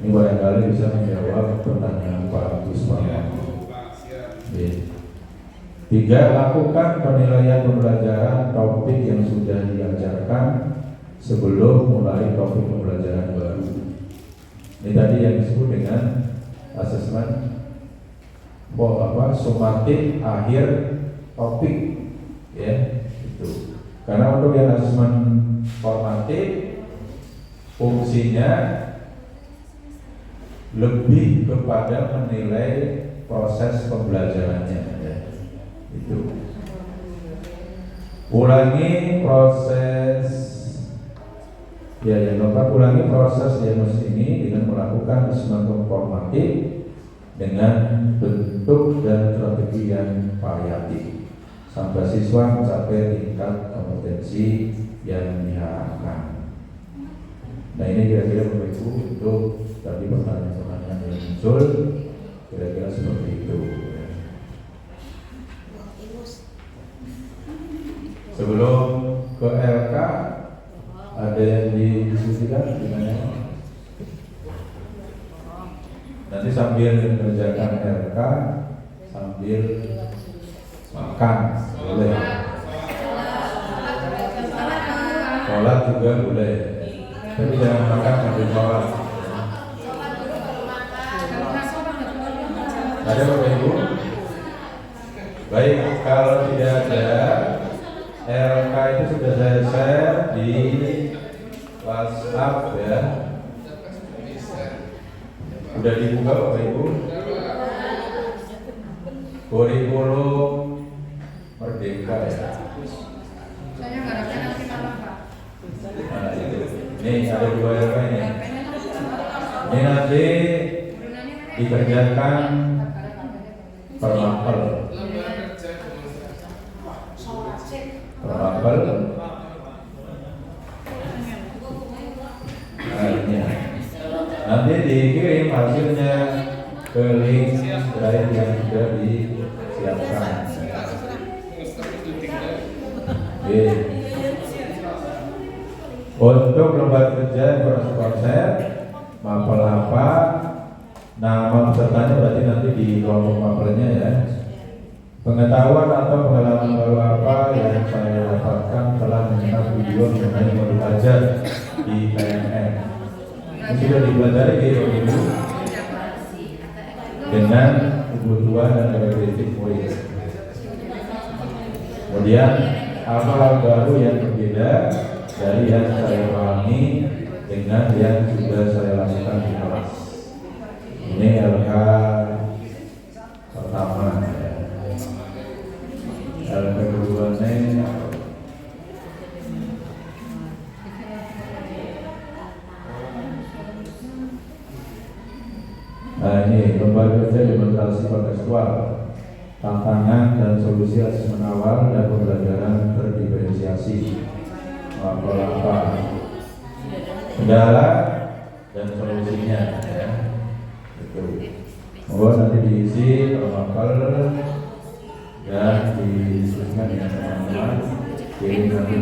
Ini barangkali bisa menjawab pertanyaan Pak Agus Pramono. 3. Lakukan penilaian pembelajaran topik yang sudah diajarkan sebelum mulai topik pembelajaran baru. Ini tadi yang disebut dengan asesmen sumatif akhir topik ya itu. Karena untuk yang asesmen formatif fungsinya lebih kepada menilai proses pembelajarannya ya. Itu. Ulangi proses yang keempat, ulangi proses diagnosis ini dengan melakukan asesmen formatif dengan bentuk dan strategi yang variatif sampai siswa mencapai tingkat kompetensi yang diharapkan. Nah ini kira-kira Bapak Ibu untuk tadi pertanyaan-pertanyaan yang muncul kira-kira seperti itu. Ada yang didiskusikan gimana? Nanti sambil mengerjakan RK sambil makan boleh. Sholat juga boleh. Tapi jangan makan sambil sholat. Ada Bapak Ibu? Baik, kalau tidak ada, RK itu sudah saya share di WhatsApp ya. Udah dibuka Bapak Ibu? Kurikulum Merdeka ya. Saya nggak ada nanti malam Pak. Nah itu, ini ada 2 RK ini. Ini nanti dikerjakan per mapel. Per mapel. Nah ini ya. Nanti dikirim hasilnya ke link drive yang sudah disiapkan. Oke. Untuk lembar kerja informasi konsep, mapel apa, nama pesertanya berarti nanti di kelompok mapelnya ya. Pengetahuan atau pengalaman baru apa yang saya dapatkan setelah menyimak video mengenai modul ajar di PNM. Ini sudah dipelajari di dulu dengan kebutuhan dan karakteristik murid. Kemudian apa hal baru yang berbeda dari yang saya pahami dengan yang sudah saya lakukan di kelas. Ini LK pertama ya. LK keduanya nah ini lembar kerja demonstrasi kontekstual, tantangan dan solusi asesmen awal dan pembelajaran terdiferensiasi. Apa kendala dan solusinya ya. Itu. Oh nanti diisi permapel dan didiskusikan dengan teman-teman. Kirim nanti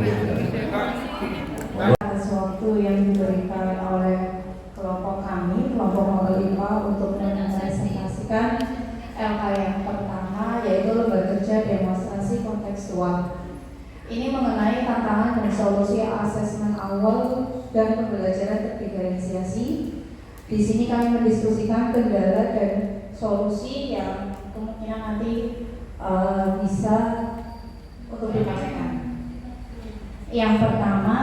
sesuatu yang diberikan oleh kelompok kami, kelompok mapel IPA untuk merepresentasikan LK yang pertama yaitu lembar kerja demonstrasi kontekstual. Ini mengenai tantangan dan solusi asesmen awal dan pembelajaran terdiferensiasi. Di sini kami mendiskusikan kendala dan solusi yang kemungkinan nanti bisa untuk dipraktekkan. Yang pertama,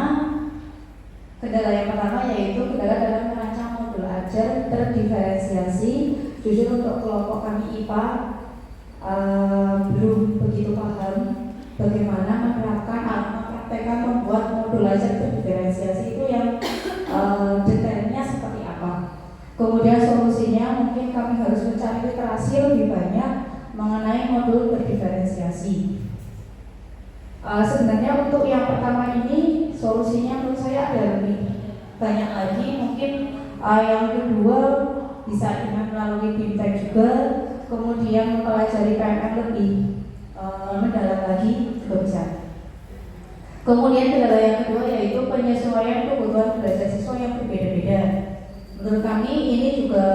kendala yang pertama yaitu kendala dalam merancang modul ajar terdiferensiasi. Jujur untuk kelompok kami IPA belum begitu paham bagaimana menerapkan atau mempraktekkan membuat modul ajar terdiferensiasi itu yang detailnya seperti apa. Kemudian solusinya mungkin kami harus mencari literasi lebih banyak mengenai modul terdiferensiasi. Sebenarnya untuk yang pertama ini solusinya menurut saya ada lebih banyak lagi. Mungkin yang kedua bisa dengan melalui BIMTEK juga, kemudian mempelajari PNM lebih mendalam lagi juga bisa. Kemudian kendala yang kedua yaitu penyesuaian kebutuhan belajar siswa yang berbeda-beda. Menurut kami ini juga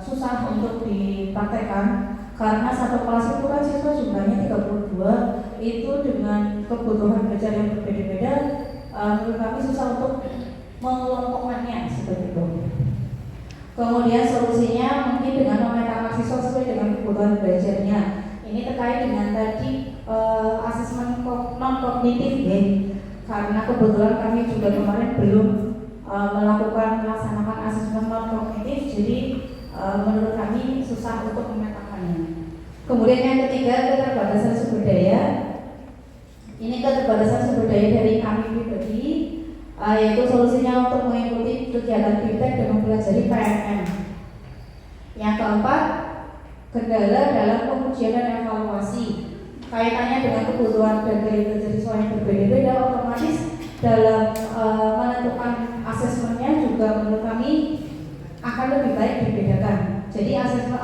susah untuk dipraktekkan karena satu kelas itu kan siswa jumlahnya 32, itu dengan kebutuhan belajar yang berbeda-beda, menurut kami susah untuk mengelompokkannya seperti itu. Kemudian solusinya mungkin dengan memetakan siswa sesuai dengan kebutuhan belajarnya. Ini terkait dengan tadi asesmen non kognitif ya. Karena kebetulan kami juga kemarin belum melaksanakan asesmen non kognitif, jadi menurut kami susah untuk memetakannya. Kemudian yang ketiga, keterbatasan sumber daya. Ini keterbatasan sumber daya dari kami pribadi, yaitu solusinya untuk mengikuti kegiatan BIMTEK dan mempelajari PNM. Yang keempat, kendala dalam pengujian dan evaluasi. Kaitannya dengan kebutuhan dan gaya belajar siswa yang berbeda-beda, otomatis dalam menentukan asesmennya juga menurut kami akan lebih baik dibedakan. Jadi asesmen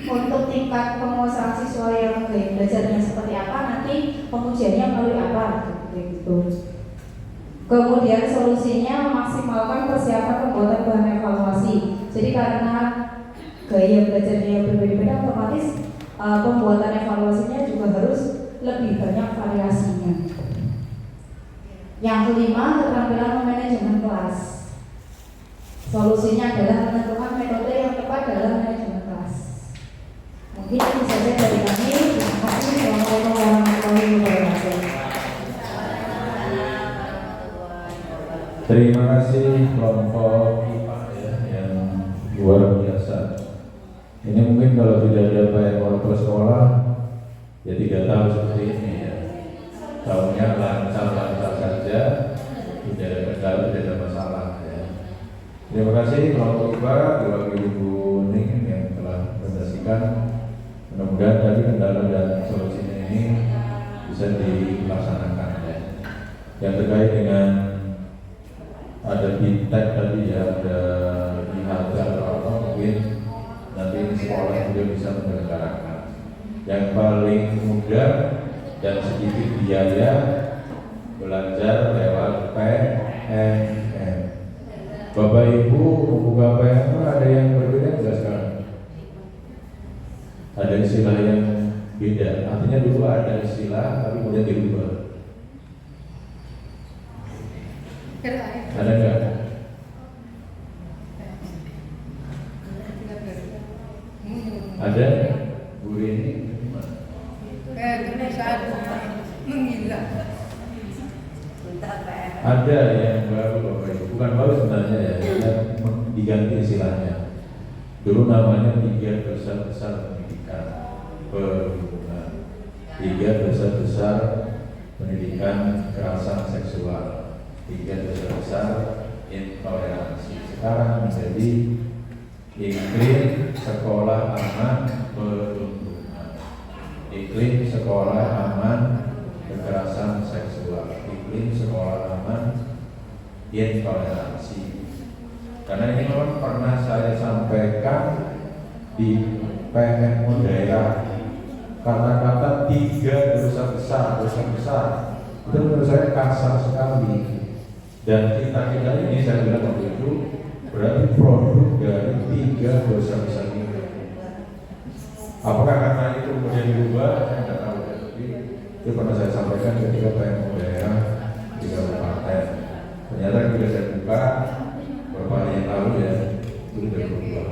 untuk tingkat penguasaan siswa yang gaya belajarnya seperti apa, nanti pengujiannya melalui apa gitu. Kemudian solusinya memaksimalkan persiapan pembuatan bahan evaluasi. Jadi karena gaya belajarnya berbeda-beda, otomatis pembuatan evaluasinya juga harus lebih banyak variasinya. Yang kelima, keterampilan manajemen kelas. Solusinya adalah menentukan metode yang tepat dalam manajemen kelas. Mungkin itu saja dari kami. Terima kasih. Assalamualaikum warahmatullahi wabarakatuh. Terima kasih kelompok IPA ya, yang luar biasa. Ini mungkin kalau tidak ada bayar orang tua sekolah, ya 3 tahun seperti ini ya. Tahunnya lancar-lancar saja, tidak ada kendala, tidak ada masalah ya. Terima kasih kelompok IPA, diwakili Bu Ning yang telah presentasikan. Mudah-mudahan tadi kendala dan solusinya ini bisa dilaksanakan ya. Yang terkait dengan ada bintang tadi ya, ada IHK atau apa, mungkin nanti sekolah juga bisa menyelenggarakan. Yang paling mudah dan sedikit biaya belajar lewat PNM. Bapak Ibu membuka PNM ada yang berbeda nggak sekarang? Ada istilah yang beda, artinya dulu ada istilah tapi kemudian dirubah. Ada nggak? Ada? Bu Rini? Ada yang baru Bapak Ibu, bukan baru sebenarnya ya, yang diganti istilahnya. Dulu namanya 3 besar-besar pendidikan perhubungan, 3 besar-besar pendidikan kekerasan seksual, 3 besar-besar intoleransi. Sekarang menjadi iklim sekolah aman perlindungan, iklim sekolah aman kekerasan seksual, iklim sekolah aman intoleransi. Karena ini memang pernah saya sampaikan di PMU daerah, kata-kata 3 dosa besar itu menurut saya kasar sekali. Dan kita ini saya bilang waktu itu berarti produk dari 3 dosa besar ini. Apakah karena itu kemudian dirubah? Saya tidak tahu. Tapi itu pernah saya sampaikan ketika PMU daerah di kabupaten. Ternyata ketika saya buka beberapa hari yang lalu ya, itu sudah berubah.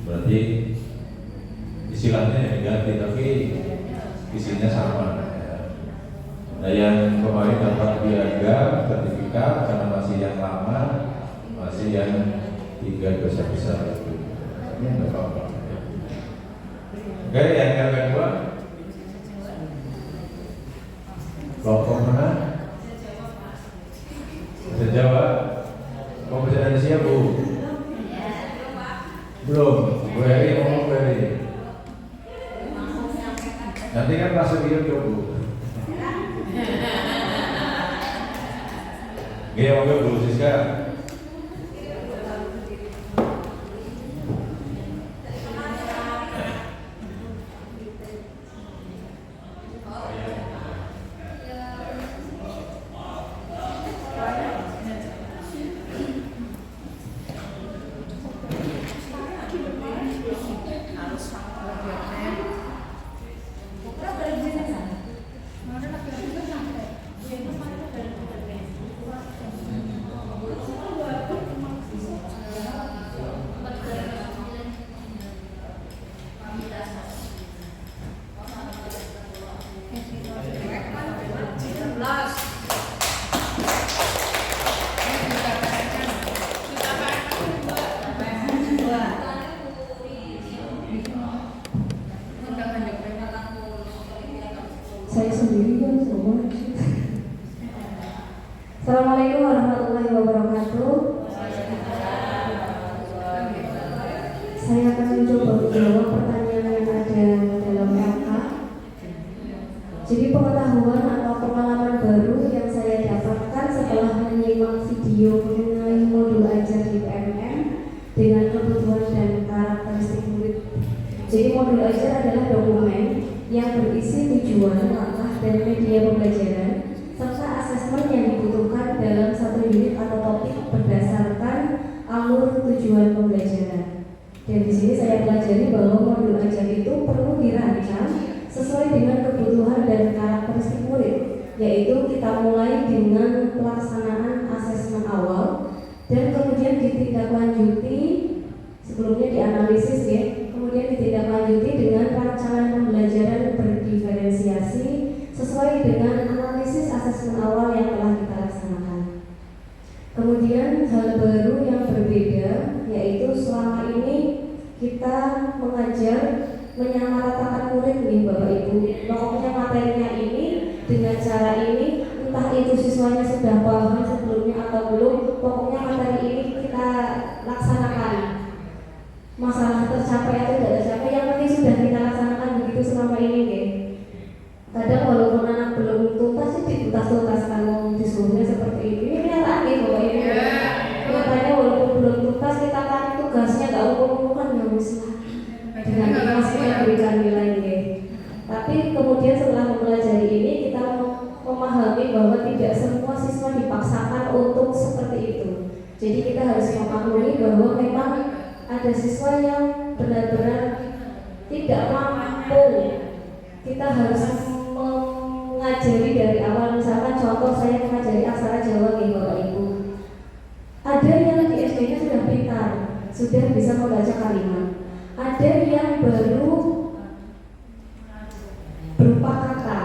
Berarti istilahnya yang diganti, tapi isinya sama. Nah, yang kemarin dapat piagam sertifikat karena masih yang lama, masih yang 3 besar-besar itu. Ini enggak apa-apa. Oke, yang kedua, kelompok mana? Bisa jawab? Mau bisa dari siapa, Bu? Belum. Bu Heri, ngomong Bu Heri. Nanti kan masuk video Bu. Oke, oke Bu Siska. Saya sendiri kan semua. Assalamualaikum warahmatullahi wabarakatuh. Saya akan mencoba menjawab pertanyaan yang ada dalam RK. Jadi pengetahuan atau pengalaman baru yang saya dapatkan setelah menyimak video mengenai modul ajar di PMM dengan kebutuhan dan karakteristik murid. Jadi modul ajar adalah dokumen yang berisi tujuan, langkah, dan media pembelajaran serta asesmen yang dibutuhkan unit atau topik berdasarkan alur tujuan pembelajaran. Dan di sini saya pelajari bahwa modul ajar itu perlu dirancang sesuai dengan kebutuhan dan karakteristik murid, yaitu kita mulai dengan pelaksanaan asesmen awal dan kemudian ditindaklanjuti, sebelumnya dianalisis ya, kemudian ditindaklanjuti dengan perencanaan pembelajaran berdiferensiasi sesuai dengan analisis asesmen awal yang telah kita laksanakan. Kemudian hal baru yang berbeda yaitu selama ini kita mengajar menyamaratakan murid nih Bapak Ibu. Pokoknya materinya ini dengan cara ini, entah itu siswanya sudah paham sebelumnya atau belum, pokoknya materi ini kita laksanakan. Masalah tercapai atau tidak tercapai, yang penting sudah kita laksanakan begitu selama ini ya. Kadang walaupun anak belum tuntas sih dituntas-tuntaskan disuruhnya seperti itu. Ini kenyataan nih Bapak Ibu. Nyatanya walaupun belum tuntas kita kan tugasnya nggak umum-umuman ya wis lah. Dengan ikhlas kita berikan nilai ya. Tapi kemudian setelah mempelajari ini kita memahami bahwa tidak semua siswa dipaksakan untuk seperti itu. Jadi kita harus memaklumi bahwa memang ada siswa yang benar-benar tidak mampu. Kita harus mengajari dari awal. Misalkan contoh saya mengajari aksara Jawa nih Bapak Ibu. Ada yang di SD-nya sudah pintar, sudah bisa membaca kalimat. Ada yang baru berupa kata.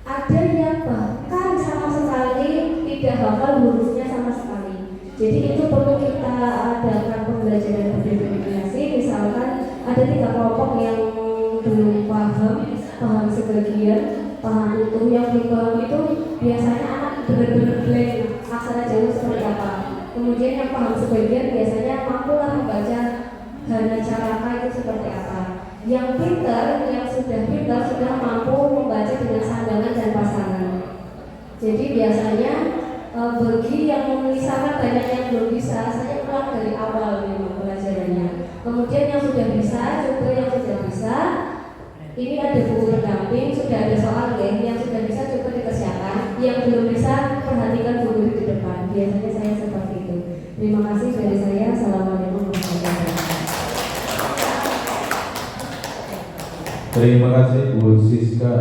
Ada yang bahkan sama sekali tidak hafal hurufnya sama sekali. Jadi itu perlu kita adakan pembelajaran berdiferensiasi. Misalkan ada 3 kelompok yang belum paham sebagian, paham utuh. Yang belum paham itu biasanya anak benar-benar blank aksara Jawa seperti apa. Kemudian yang paham sebagian biasanya mampulah membaca Hana Caraka itu seperti apa. Yang pintar, yang sudah pintar sudah mampu membaca dengan sandangan dan pasangan. Jadi biasanya bagi yang misalkan banyak yang belum bisa, saya ulang dari awal memang pelajarannya. Kemudian yang sudah bisa, coba yang sudah bisa. Ini ada buku pendamping, sudah ada soal ya. Yang sudah bisa coba dikerjakan. Yang belum bisa perhatikan buku di depan. Biasanya saya seperti itu. Terima kasih dari saya. Assalamualaikum warahmatullahi wabarakatuh. Terima kasih Bu Siska.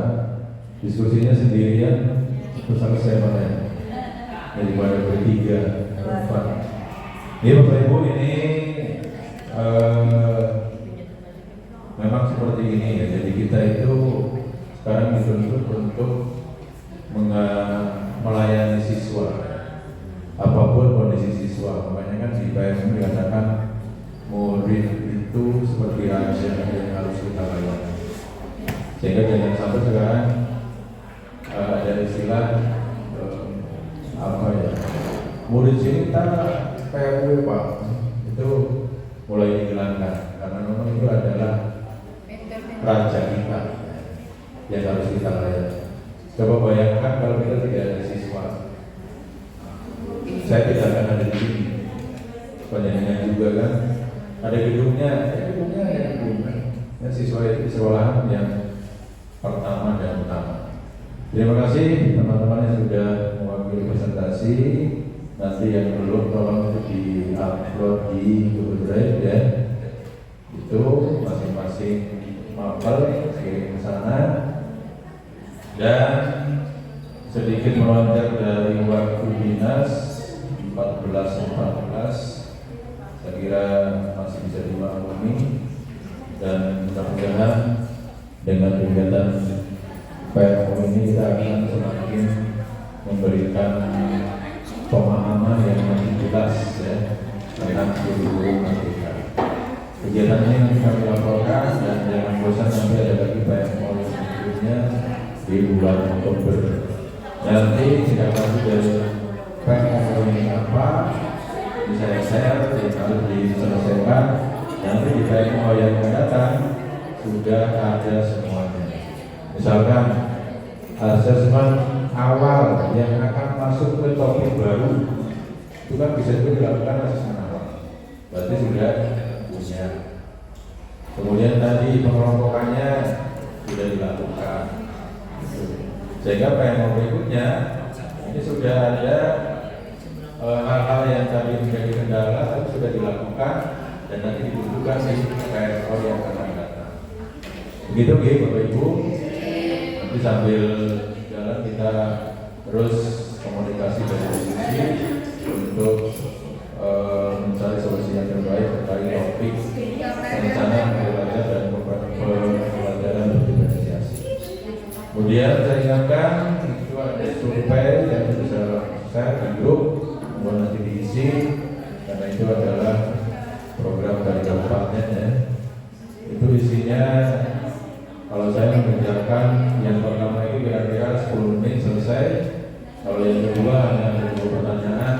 Diskusinya sendirian, terus saya mana daripada bertiga. Ya Bapak Ibu, ini memang seperti ini ya. Jadi kita itu sekarang dituntut untuk melayani siswa, apapun kondisi siswa. Makanya kan di PMM dikatakan murid itu seperti raja yang harus kita layani. Sehingga jangan sampai sekarang ada istilah apa ya, murid cinta PMU Pak, itu mulai dihilangkan karena memang itu adalah raja kita yang harus kita layani. Coba bayangkan kalau kita tidak ada siswa, saya tidak akan ada di sini. Panjenengan juga kan ada gedungnya, siswa itu sekolahan yang pertama dan utama. Terima kasih teman-teman yang sudah mewakili presentasi. Nanti yang belum tolong itu di-upload di Google Drive ya. Itu masing-masing mapel kirim ke sana. Dan sedikit melonjak dari waktu dinas 14.14, saya kira masih bisa dimaklumi, dan mudah-mudahan dengan kegiatan PMU ini kita akan semakin memberikan pemahaman yang lebih jelas ya tentang guru-guru kita. Kegiatan ini nanti kami laporkan, dan jangan bosan nanti ada lagi PMU berikutnya di bulan Oktober. Nanti tidak lagi dari PMU ini apa, bisa share yang harus diselesaikan. Nanti di PMU yang akan datang sudah ada semuanya. Misalkan asesmen awal yang akan masuk ke topik baru itu kan bisa juga dilakukan asesmen awal. Berarti sudah punya. Kemudian tadi pengelompokannya sudah dilakukan. Sehingga PMU berikutnya ini sudah ada hal-hal yang tadi menjadi kendala tapi sudah dilakukan dan nanti ditunjukkan di PSO yang akan datang. Begitu Bapak Ibu. Nanti sambil jalan kita terus komunikasi dari diskusi untuk mencari solusi yang terbaik terkait topik rencana pembelajaran dan pembelajaran berdiferensiasi. Kemudian saya ingatkan itu ada survei yang bisa share di grup, mohon nanti diisi karena itu adalah program dari kabupaten ya. Itu isinya kalau saya mengerjakan yang pertama itu kira-kira 10 menit selesai. Kalau yang kedua hanya ada 2 pertanyaan,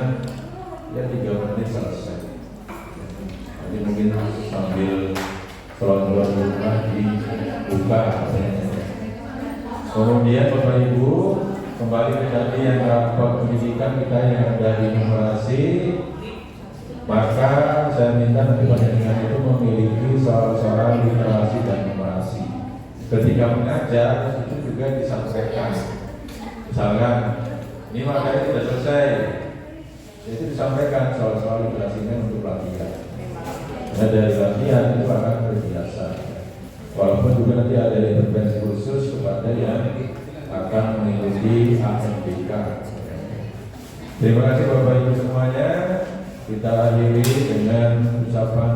ya 3 menit selesai. Jadi mungkin sambil keluar rumah dibuka. Kemudian Bapak Ibu kembali ke tadi yang rapat pendidikan kita yang ada di numerasi, maka saya minta nanti pendidikan itu memiliki soal-soal literasi dan numerasi. Ketika mengajar itu juga disampaikan. Misalkan ini materi sudah selesai, itu disampaikan soal-soal literasinya untuk latihan. Nah dari latihan itu akan terbiasa. Walaupun juga nanti ada intervensi khusus kepada yang akan mengikuti AMBK. Terima kasih Bapak Ibu semuanya. Kita akhiri dengan ucapan